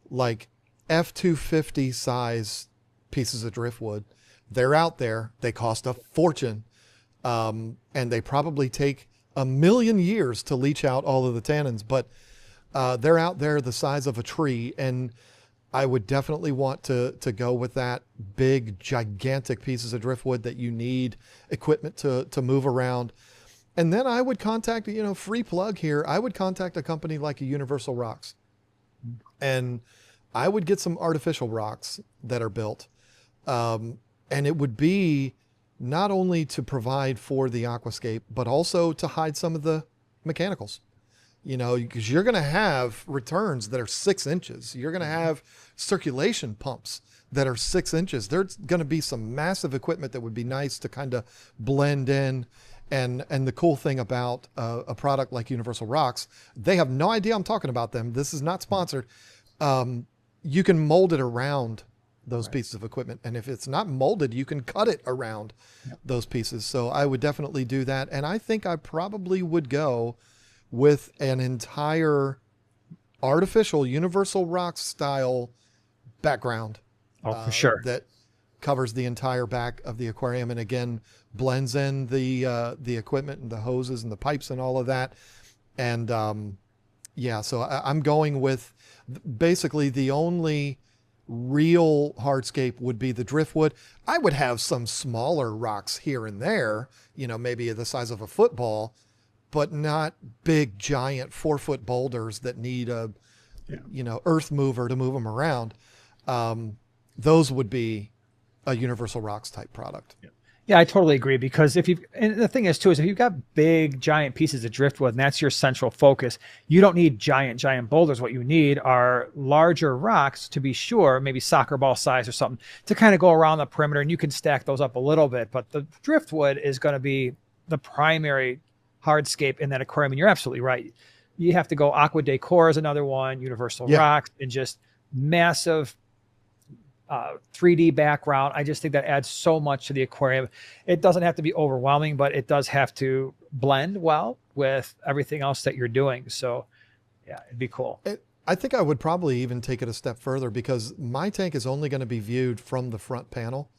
like F250 size pieces of driftwood. They're out there. They cost a fortune. And they probably take 1,000,000 years to leach out all of the tannins, but they're out there the size of a tree. And I would definitely want to go with that big, gigantic pieces of driftwood that you need equipment to move around. And then I would contact, free plug here. I would contact a company like a Universal Rocks, and I would get some artificial rocks that are built. And it would be not only to provide for the aquascape, but also to hide some of the mechanicals. Because you're going to have returns that are 6 inches. You're going to have circulation pumps that are 6 inches. There's going to be some massive equipment that would be nice to kind of blend in. And the cool thing about a product like Universal Rocks, they have no idea I'm talking about them. This is not sponsored. You can mold it around those pieces of equipment. And if it's not molded, you can cut it around those pieces. So I would definitely do that. And I think I probably would go with an entire artificial Universal Rocks style background. For sure. That covers the entire back of the aquarium. And again, blends in the equipment and the hoses and the pipes and all of that. And so I'm going with basically the only real hardscape would be the driftwood. I would have some smaller rocks here and there, maybe the size of a football, but not big, giant 4-foot boulders that need a, earth mover to move them around. Those would be a Universal Rocks type product. Yeah, I totally agree, because and the thing is too, is if you've got big, giant pieces of driftwood and that's your central focus, you don't need giant boulders. What you need are larger rocks, to be sure, maybe soccer ball size or something, to kind of go around the perimeter, and you can stack those up a little bit. But the driftwood is going to be the primary hardscape in that aquarium. And you're absolutely right. You have to go Aqua Decor is another one, Universal Rocks, and just massive 3D background. I just think that adds so much to the aquarium. It doesn't have to be overwhelming, but it does have to blend well with everything else that you're doing. So yeah, it'd be cool. I think I would probably even take it a step further, because my tank is only going to be viewed from the front panel.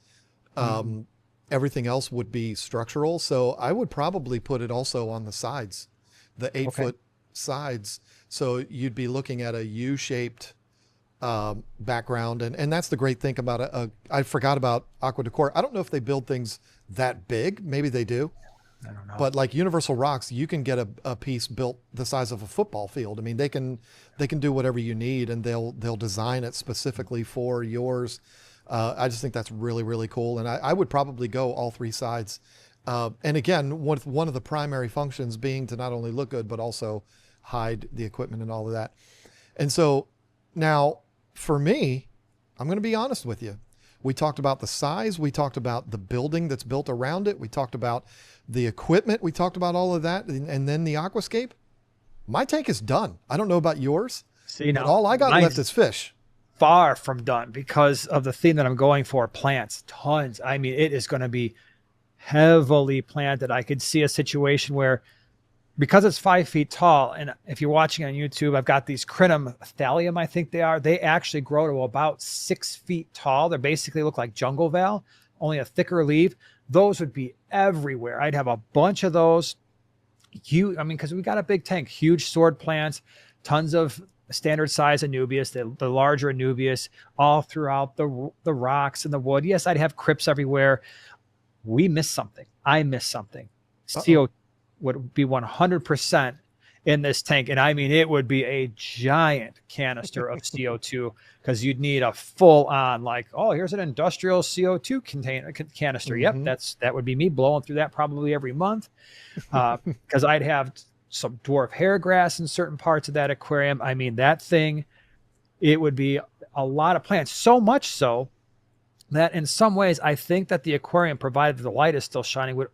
Everything else would be structural. So I would probably put it also on the sides, the 8-foot sides. So you'd be looking at a U-shaped background. And that's the great thing about I forgot about Aqua Decor. I don't know if they build things that big. Maybe they do. I don't know. But like Universal Rocks, you can get a piece built the size of a football field. I mean, they can do whatever you need, and they'll design it specifically for yours. I just think that's really, really cool. And I would probably go all 3 sides. And again, one of the primary functions being to not only look good, but also hide the equipment and all of that. And so now, for me, I'm going to be honest with you. We talked about the size. We talked about the building that's built around it. We talked about the equipment. We talked about all of that. And then the aquascape. My tank is done. I don't know about yours. See, now, all I got left is fish. Far from done, because of the theme that I'm going for, plants, tons. I mean, it is going to be heavily planted. I could see a situation where, because it's 5 feet tall, and if you're watching on YouTube, I've got these crinum thallium, I think they are. They actually grow to about 6 feet tall. They basically look like jungle val, only a thicker leaf. Those would be everywhere. I'd have a bunch of those. Huge, I mean, because we got a big tank, huge sword plants, tons of standard size Anubias, the larger Anubias, all throughout the rocks and the wood. Yes, I'd have crypts everywhere. We missed something. I missed something. CO would be 100% in this tank. And I mean, it would be a giant canister of CO2, because you'd need a full on, like, oh, here's an industrial CO2 canister. Yep. That would be me blowing through that probably every month. Cause I'd have some dwarf hair grass in certain parts of that aquarium. I mean, that thing, it would be a lot of plants, so much so that in some ways, I think that the aquarium, provided the light is still shining,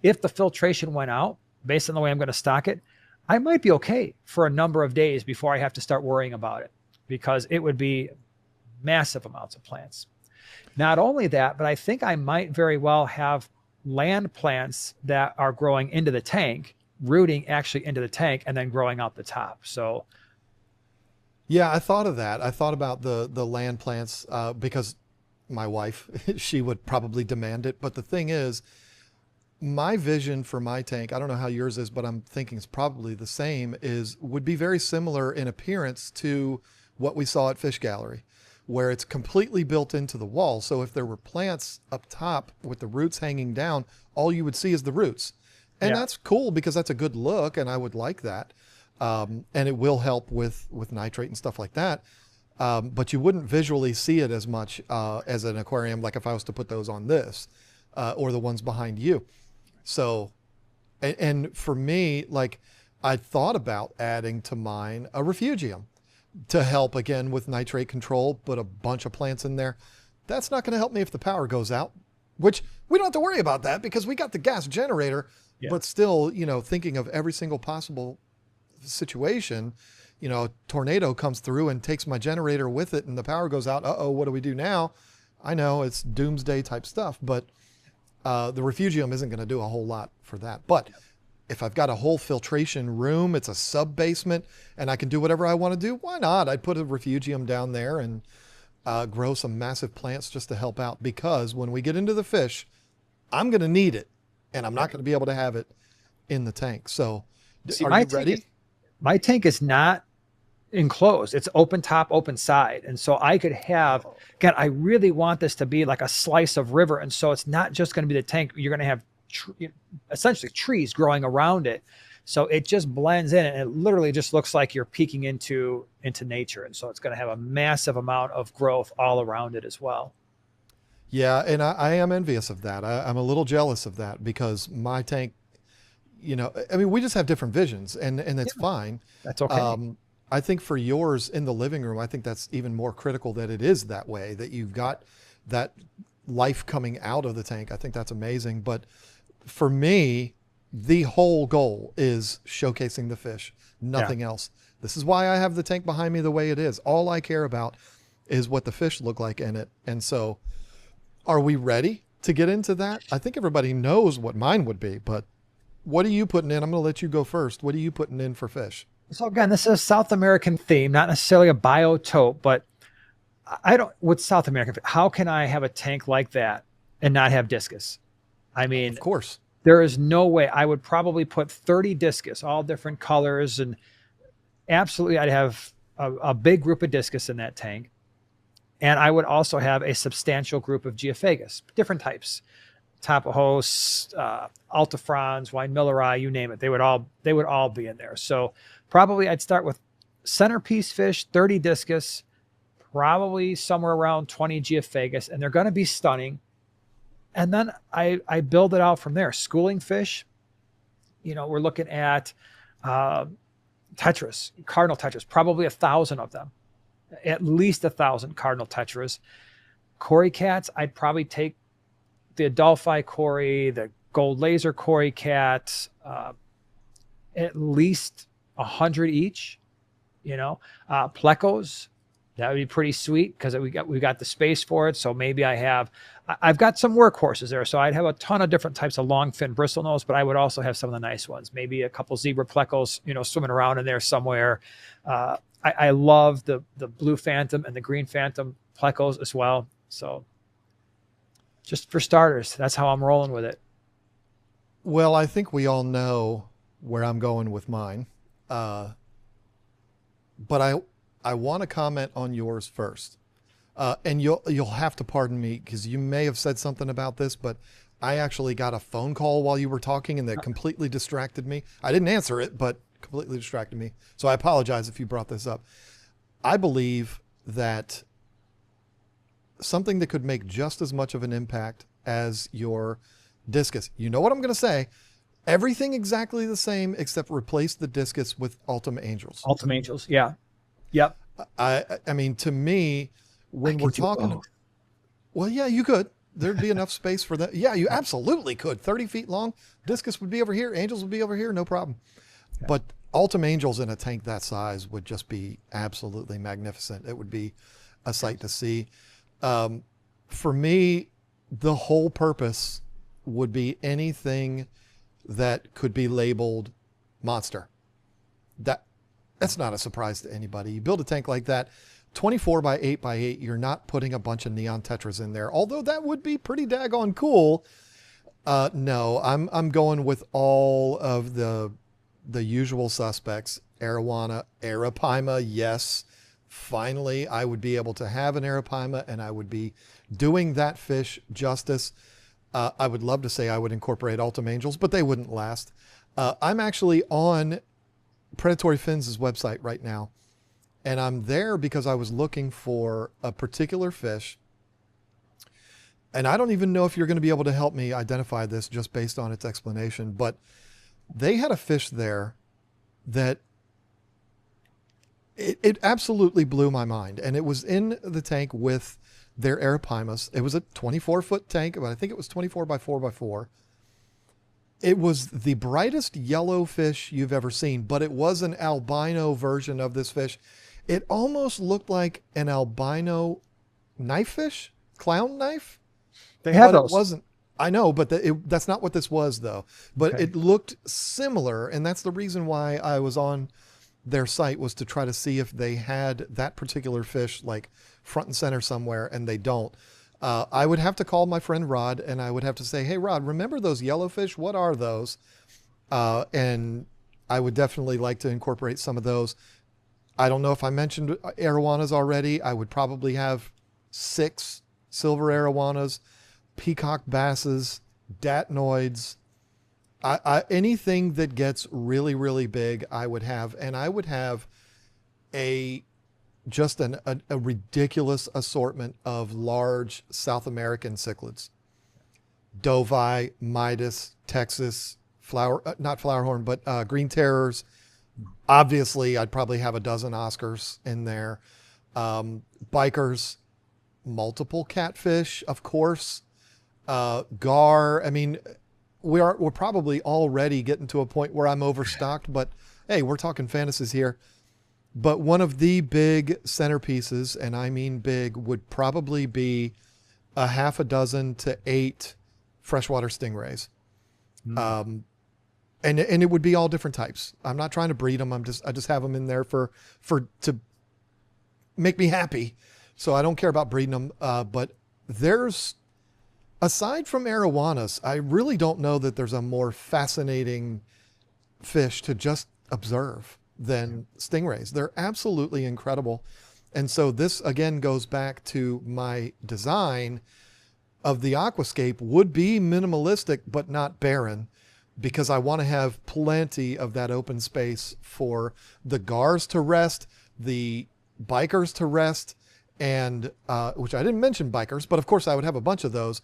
if the filtration went out, based on the way I'm going to stock it, I might be okay for a number of days before I have to start worrying about it, because it would be massive amounts of plants. Not only that, but I think I might very well have land plants that are growing into the tank, rooting actually into the tank, and then growing out the top. So yeah, I thought of that. I thought about the land plants because my wife, she would probably demand it. But the thing is, my vision for my tank, I don't know how yours is, but I'm thinking it's probably the same, would be very similar in appearance to what we saw at Fish Gallery, where it's completely built into the wall. So if there were plants up top with the roots hanging down, all you would see is the roots. And that's cool, because that's a good look, and I would like that. And it will help with nitrate and stuff like that. But you wouldn't visually see it as much as an aquarium, like if I was to put those on this or the ones behind you. So, and for me, like, I thought about adding to mine a refugium to help again with nitrate control, put a bunch of plants in there. That's not going to help me if the power goes out, which we don't have to worry about that because we got the gas generator. But still, thinking of every single possible situation, a tornado comes through and takes my generator with it and the power goes out. What do we do now? I know it's doomsday type stuff, but the refugium isn't going to do a whole lot for that. But if I've got a whole filtration room, it's a sub basement, and I can do whatever I want to do, why not? I'd put a refugium down there and grow some massive plants just to help out, because when we get into the fish, I'm going to need it, and I'm not going to be able to have it in the tank. So are you ready? My tank is not enclosed. It's open top, open side. And so I could have, again, I really want this to be like a slice of river. And so it's not just going to be the tank. You're going to have essentially trees growing around it. So it just blends in, and it literally just looks like you're peeking into nature. And so it's going to have a massive amount of growth all around it as well. Yeah, and I am envious of that. I'm a little jealous of that because my tank, I mean, we just have different visions, and it's fine. That's okay. I think for yours in the living room, I think that's even more critical that it is that way, that you've got that life coming out of the tank. I think that's amazing. But for me, the whole goal is showcasing the fish, nothing else. This is why I have the tank behind me the way it is. All I care about is what the fish look like in it. And so are we ready to get into that? I think everybody knows what mine would be, but what are you putting in? I'm going to let you go first. What are you putting in for fish? So again, this is a South American theme, not necessarily a biotope, but with South American, how can I have a tank like that and not have discus? I mean, of course, there is no way. I would probably put 30 discus, all different colors, and absolutely I'd have a big group of discus in that tank. And I would also have a substantial group of geophagus, different types, Tapajos, Altifrons, Wine Milleri, you name it. They would all be in there. So probably I'd start with centerpiece fish, 30 discus, probably somewhere around 20 geophagus, and they're going to be stunning. And then I build it out from there. Schooling fish, we're looking at tetras, cardinal tetras, probably 1,000 of them, at least 1,000 cardinal tetras. Cory cats, I'd probably take the Adolphi Cory, the gold laser Cory cat, at least 100 each. Plecos, that would be pretty sweet because we got the space for it. So maybe I've got some workhorses there. So I'd have a ton of different types of long fin bristlenose, but I would also have some of the nice ones. Maybe a couple zebra plecos, swimming around in there somewhere. I love the blue phantom and the green phantom plecos as well. So just for starters, that's how I'm rolling with it. Well, I think we all know where I'm going with mine. But I want to comment on yours first. And you'll have to pardon me because you may have said something about this, but I actually got a phone call while you were talking and that completely distracted me. I didn't answer it, but completely distracted me. So I apologize if you brought this up. I believe that something that could make just as much of an impact as your discus. You know what I'm going to say? Everything exactly the same except replace the discus with Ultim Angels. Ultim Angels, yeah. Yep. I mean, to me, when we're talking, well, yeah, you could. There'd be enough space for that. Yeah, you absolutely could. 30 feet long. Discus would be over here. Angels would be over here. No problem. Okay. But Ultim Angels in a tank that size would just be absolutely magnificent. It would be a sight to see. For me, the whole purpose would be anything that could be labeled monster. That's not a surprise to anybody. You build a tank like that, 24 by 8 by 8, you're not putting a bunch of neon tetras in there, although that would be pretty daggone cool. No, I'm going with all of the usual suspects. Arowana, Arapaima, yes. Finally, I would be able to have an Arapaima and I would be doing that fish justice. I would love to say I would incorporate Ultim Angels, but they wouldn't last. I'm actually on Predatory Fins' website right now, and I'm there because I was looking for a particular fish, and I don't even know if you're going to be able to help me identify this just based on its explanation, but they had a fish there that it absolutely blew my mind, and it was in the tank with their Arapaimas. It was a 24-foot tank, but I think it was 24 by 4 by 4. It was the brightest yellow fish you've ever seen, but it was an albino version of this fish. It almost looked like an albino knife fish, clown knife. They have but those. It wasn't. I know, but that's not what this was, though. But okay. It looked similar, and that's the reason why I was on their site, was to try to see if they had that particular fish like front and center somewhere, and they don't. I would have to call my friend Rod, and I would have to say, hey, Rod, remember those yellowfish? What are those? And I would definitely like to incorporate some of those. I don't know if I mentioned arowanas already. I would probably have 6 silver arowanas, peacock basses, datnoids, Anything that gets really, really big, I would have, and I would have a just a ridiculous assortment of large South American cichlids. Dovi, Midas, Texas, not flowerhorn, but green terrors. Obviously, I'd probably have a dozen Oscars in there. Bikers, multiple catfish, of course. Gar. I mean, we're probably already getting to a point where I'm overstocked, but hey, we're talking fantasies here. But one of the big centerpieces, and I mean big, would probably be a half a dozen to 8 freshwater stingrays. And it would be all different types. I'm not trying to breed them. I just have them in there to make me happy. So I don't care about breeding them. But there's, aside from arowanas, I really don't know that there's a more fascinating fish to just observe than stingrays. They're absolutely incredible. And so this again goes back to my design of the aquascape would be minimalistic, but not barren, because I want to have plenty of that open space for the gars to rest, the bikers to rest, and which I didn't mention bikers, but of course I would have a bunch of those,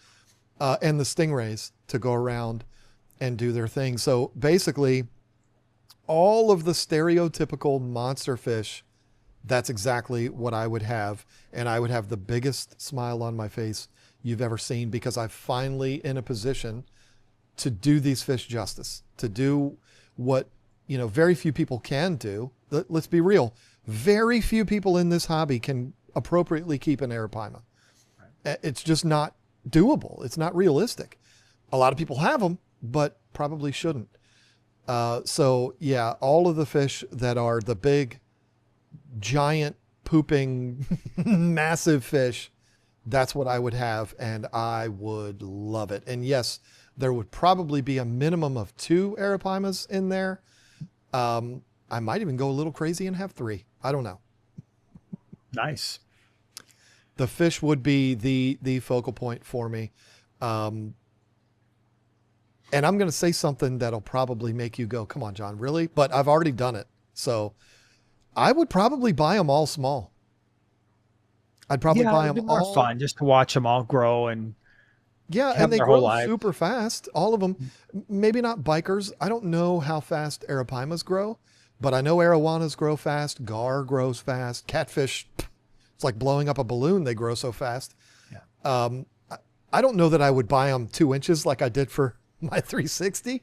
and the stingrays to go around and do their thing. So basically, all of the stereotypical monster fish, that's exactly what I would have. And I would have the biggest smile on my face you've ever seen, because I'm finally in a position to do these fish justice, to do what, very few people can do. Let's be real. Very few people in this hobby can appropriately keep an arapaima. Right. It's just not doable. It's not realistic. A lot of people have them, but probably shouldn't. So yeah, all of the fish that are the big, giant, pooping, massive fish, that's what I would have, and I would love it. And yes, there would probably be a minimum of 2 arapaimas in there. I might even go a little crazy and have 3. I don't know. Nice. The fish would be the focal point for me. And I'm going to say something that'll probably make you go, come on, John, really? But I've already done it. So I would probably buy them all small. I'd probably buy them all. More fun just to watch them all grow and and they grow super fast. All of them, maybe not bikers. I don't know how fast arapaimas grow, but I know arowanas grow fast. Gar grows fast. Catfish, it's like blowing up a balloon. They grow so fast. Yeah. I don't know that I would buy them 2 inches like I did for my 360,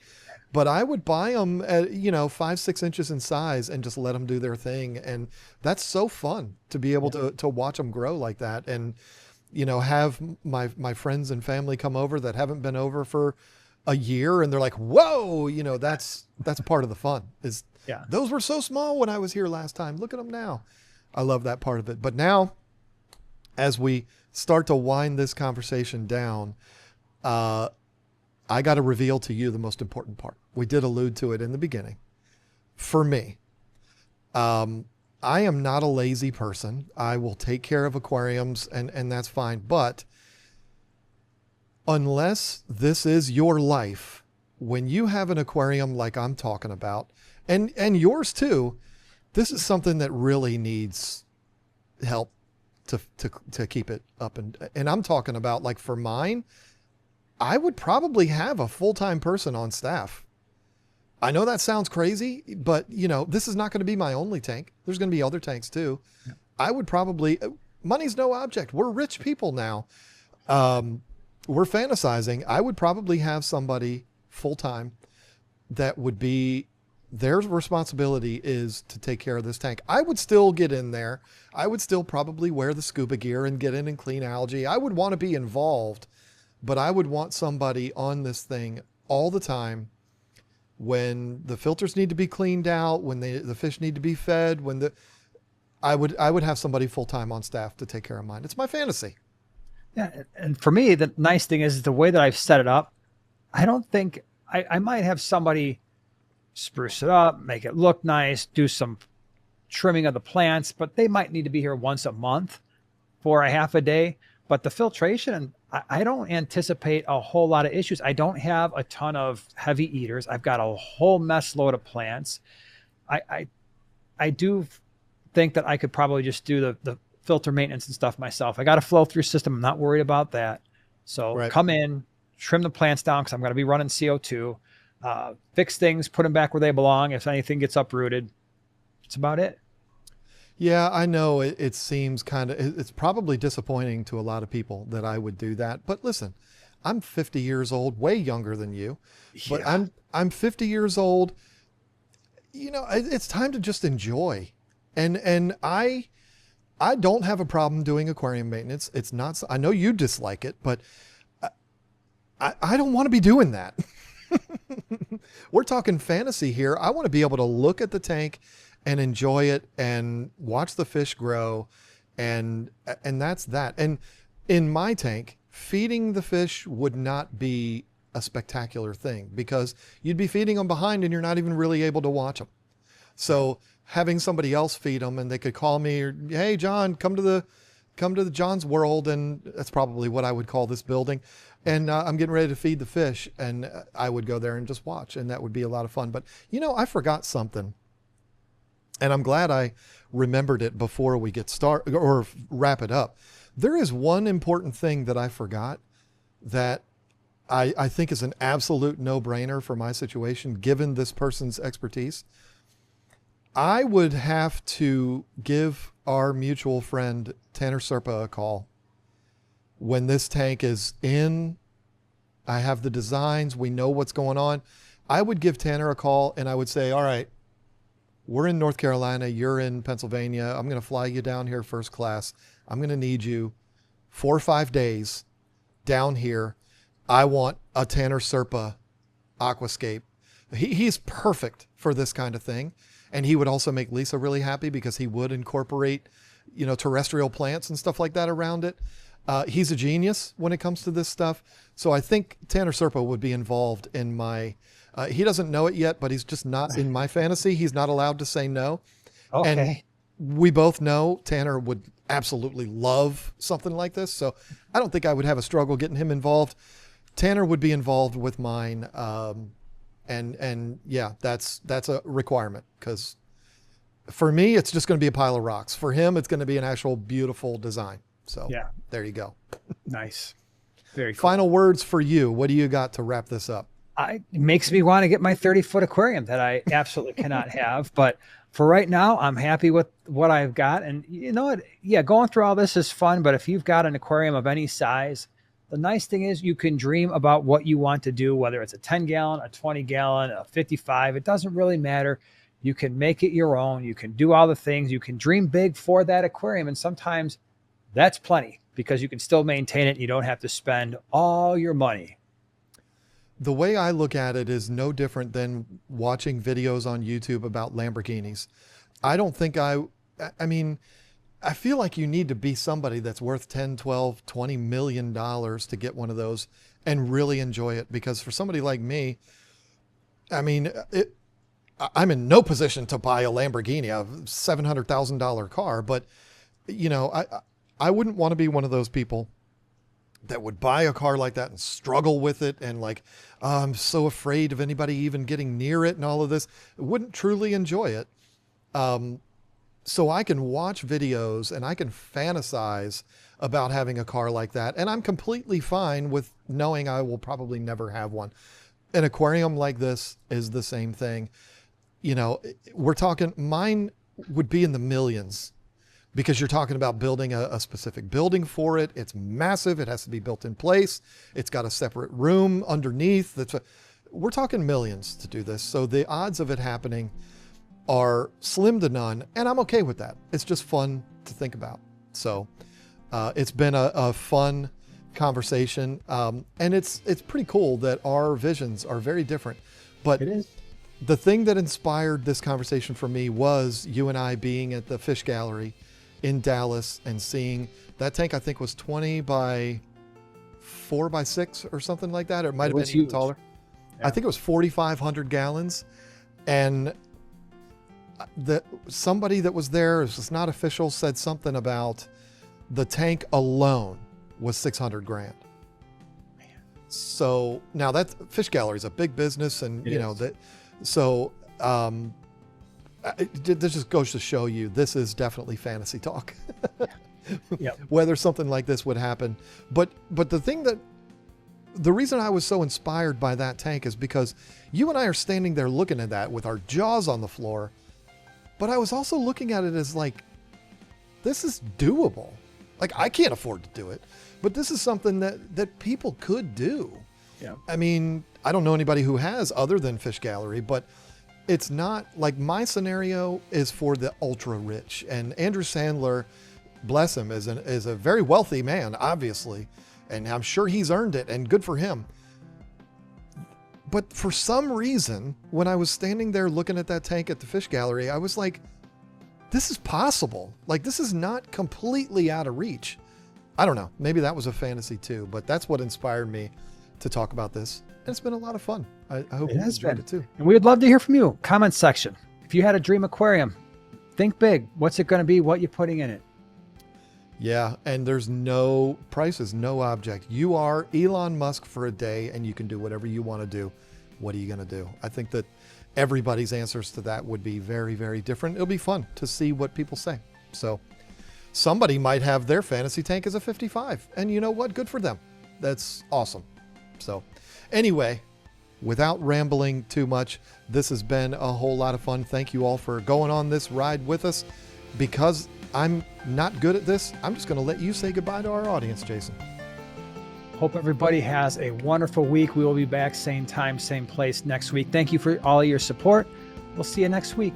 but I would buy them at 5-6 inches in size and just let them do their thing. And that's so fun to be able to watch them grow like that. And have my friends and family come over that haven't been over for a year, and they're like, whoa, that's part of the fun is those were so small when I was here last time. Look at them now. I love that part of it. But now, as we start to wind this conversation down, I got to reveal to you the most important part. We did allude to it in the beginning. For me, I am not a lazy person. I will take care of aquariums, and that's fine. But unless this is your life, when you have an aquarium like I'm talking about, and yours too, this is something that really needs help to keep it up. And I'm talking about, like, for mine, I would probably have a full-time person on staff. I know that sounds crazy, but this is not going to be my only tank. There's going to be other tanks too. Yeah. I would probably, money's no object. We're rich people now. We're fantasizing. I would probably have somebody full-time that would be, their responsibility is to take care of this tank. I would still get in there. I would still probably wear the scuba gear and get in and clean algae. I would want to be involved, but I would want somebody on this thing all the time when the filters need to be cleaned out, when the fish need to be fed, I would have somebody full-time on staff to take care of mine. It's my fantasy. Yeah. And for me, the nice thing is the way that I've set it up, I don't think I might have somebody spruce it up, make it look nice, do some trimming of the plants, but they might need to be here once a month for a half a day. But the filtration, I don't anticipate a whole lot of issues. I don't have a ton of heavy eaters. I've got a whole mess load of plants. I do think that I could probably just do the filter maintenance and stuff myself. I got a flow through system. I'm not worried about that. So Right. come in, trim the plants down because I'm going to be running CO2, fix things, put them back where they belong. If anything gets uprooted, that's about it. Yeah, I know it seems it's probably disappointing to a lot of people that I would do that. But listen, I'm 50 years old, way younger than you, but Yeah. I'm 50 years old. You know, it's time to just enjoy. And I don't have a problem doing aquarium maintenance. It's not, I know you dislike it, but I don't want to be doing that. We're talking fantasy here. I want to be able to look at the tank and enjoy it and watch the fish grow. And that's that. And in my tank, feeding the fish would not be a spectacular thing because you'd be feeding them behind and you're not even really able to watch them. So having somebody else feed them and they could call me or, hey, John, come to the John's World. And that's probably what I would call this building. And I'm getting ready to feed the fish and I would go there and just watch. And that would be a lot of fun. But you know, I forgot something and I'm glad I remembered it before we get started or wrap it up. There is one important thing that I forgot that I think is an absolute no-brainer for my situation, given this person's expertise. I would have to give our mutual friend Tanner Serpa a call when this tank is in. I have the designs. We know what's going on. I would give Tanner a call and I would say, all right, we're in North Carolina. You're in Pennsylvania. I'm going to fly you down here first class. I'm going to need you 4 or 5 days down here. I want a Tanner Serpa aquascape. He's perfect for this kind of thing. And he would also make Lisa really happy because he would incorporate, you know, terrestrial plants and stuff like that around it. He's a genius when it comes to this stuff. So I think Tanner Serpa would be involved in my, he doesn't know it yet, but he's just not in my fantasy. He's not allowed to say no. Okay. And we both know Tanner would absolutely love something like this. So I don't think I would have a struggle getting him involved. Tanner would be involved with mine. And yeah, that's a requirement because for me, it's just going to be a pile of rocks. For him, it's going to be an actual beautiful design. So Yeah. there you go. Nice. Very cool. Final words for you. What do you got to wrap this up? It makes me want to get my 30-foot aquarium that I absolutely cannot have. But for right now, I'm happy with what I've got. And you know what? Yeah, going through all this is fun. But if you've got an aquarium of any size, the nice thing is you can dream about what you want to do, whether it's a 10-gallon, a 20-gallon, a 55. It doesn't really matter. You can make it your own. You can do all the things. You can dream big for that aquarium. And sometimes that's plenty because you can still maintain it. You don't have to spend all your money. The way I look at it is no different than watching videos on YouTube about Lamborghinis. I don't think I mean, I feel like you need to be somebody that's worth 10, 12, 20 million dollars to get one of those and really enjoy it. Because for somebody like me, I mean, I'm in no position to buy a Lamborghini, a $700,000 car, but you know, I wouldn't want to be one of those people that would buy a car like that and struggle with it. And like, I'm so afraid of anybody even getting near it and all of this. I wouldn't truly enjoy it. So I can watch videos and I can fantasize about having a car like that. And I'm completely fine with knowing I will probably never have one. An aquarium like this is the same thing. You know, we're talking, mine would be in the millions because you're talking about building a specific building for it. It's massive. It has to be built in place. It's got a separate room underneath. We're talking millions to do this. So the odds of it happening are slim to none, and I'm okay with that. It's just fun to think about. So it's been a fun conversation, and it's pretty cool that our visions are very different. But It is. the thing that inspired this conversation for me was you and I being at the fish gallery in Dallas and seeing that tank. I think was 20 by 4 by 6 or something like that, or it might have been even taller. Yeah. I think it was 4,500 gallons, and somebody that was there, it was not official, said something about the tank alone was 600 grand. So now that Fish Gallery is a big business, and It you know is. that. So this just goes to show you this is definitely fantasy talk. Yep. Whether something like this would happen, but the reason I was so inspired by that tank is because you and I are standing there looking at that with our jaws on the floor, but I was also looking at it as like, this is doable. Like, I can't afford to do it, but this is something that people could do. Yeah. I mean, I don't know anybody who has other than Fish Gallery, but it's not like my scenario is for the ultra rich. And Andrew Sandler, bless him, is a very wealthy man, obviously, and I'm sure he's earned it, and good for him. But for some reason, when I was standing there looking at that tank at the Fish Gallery, I was like, this is possible. Like, this is not completely out of reach. I don't know. Maybe that was a fantasy too, but that's what inspired me to talk about this. And it's been a lot of fun. I hope you enjoyed it too. And we would love to hear from you. Comment section. If you had a dream aquarium, think big. What's it going to be? What you putting in it? Yeah, and there's no prices, no object. You are Elon Musk for a day, and you can do whatever you want to do. What are you going to do? I think that everybody's answers to that would be very, very different. It'll be fun to see what people say. So somebody might have their fantasy tank as a 55, and you know what? Good for them. That's awesome. So anyway, without rambling too much, this has been a whole lot of fun. Thank you all for going on this ride with us. Because I'm not good at this, I'm just going to let you say goodbye to our audience, Jason. Hope everybody has a wonderful week. We will be back same time, same place next week. Thank you for all of your support. We'll see you next week.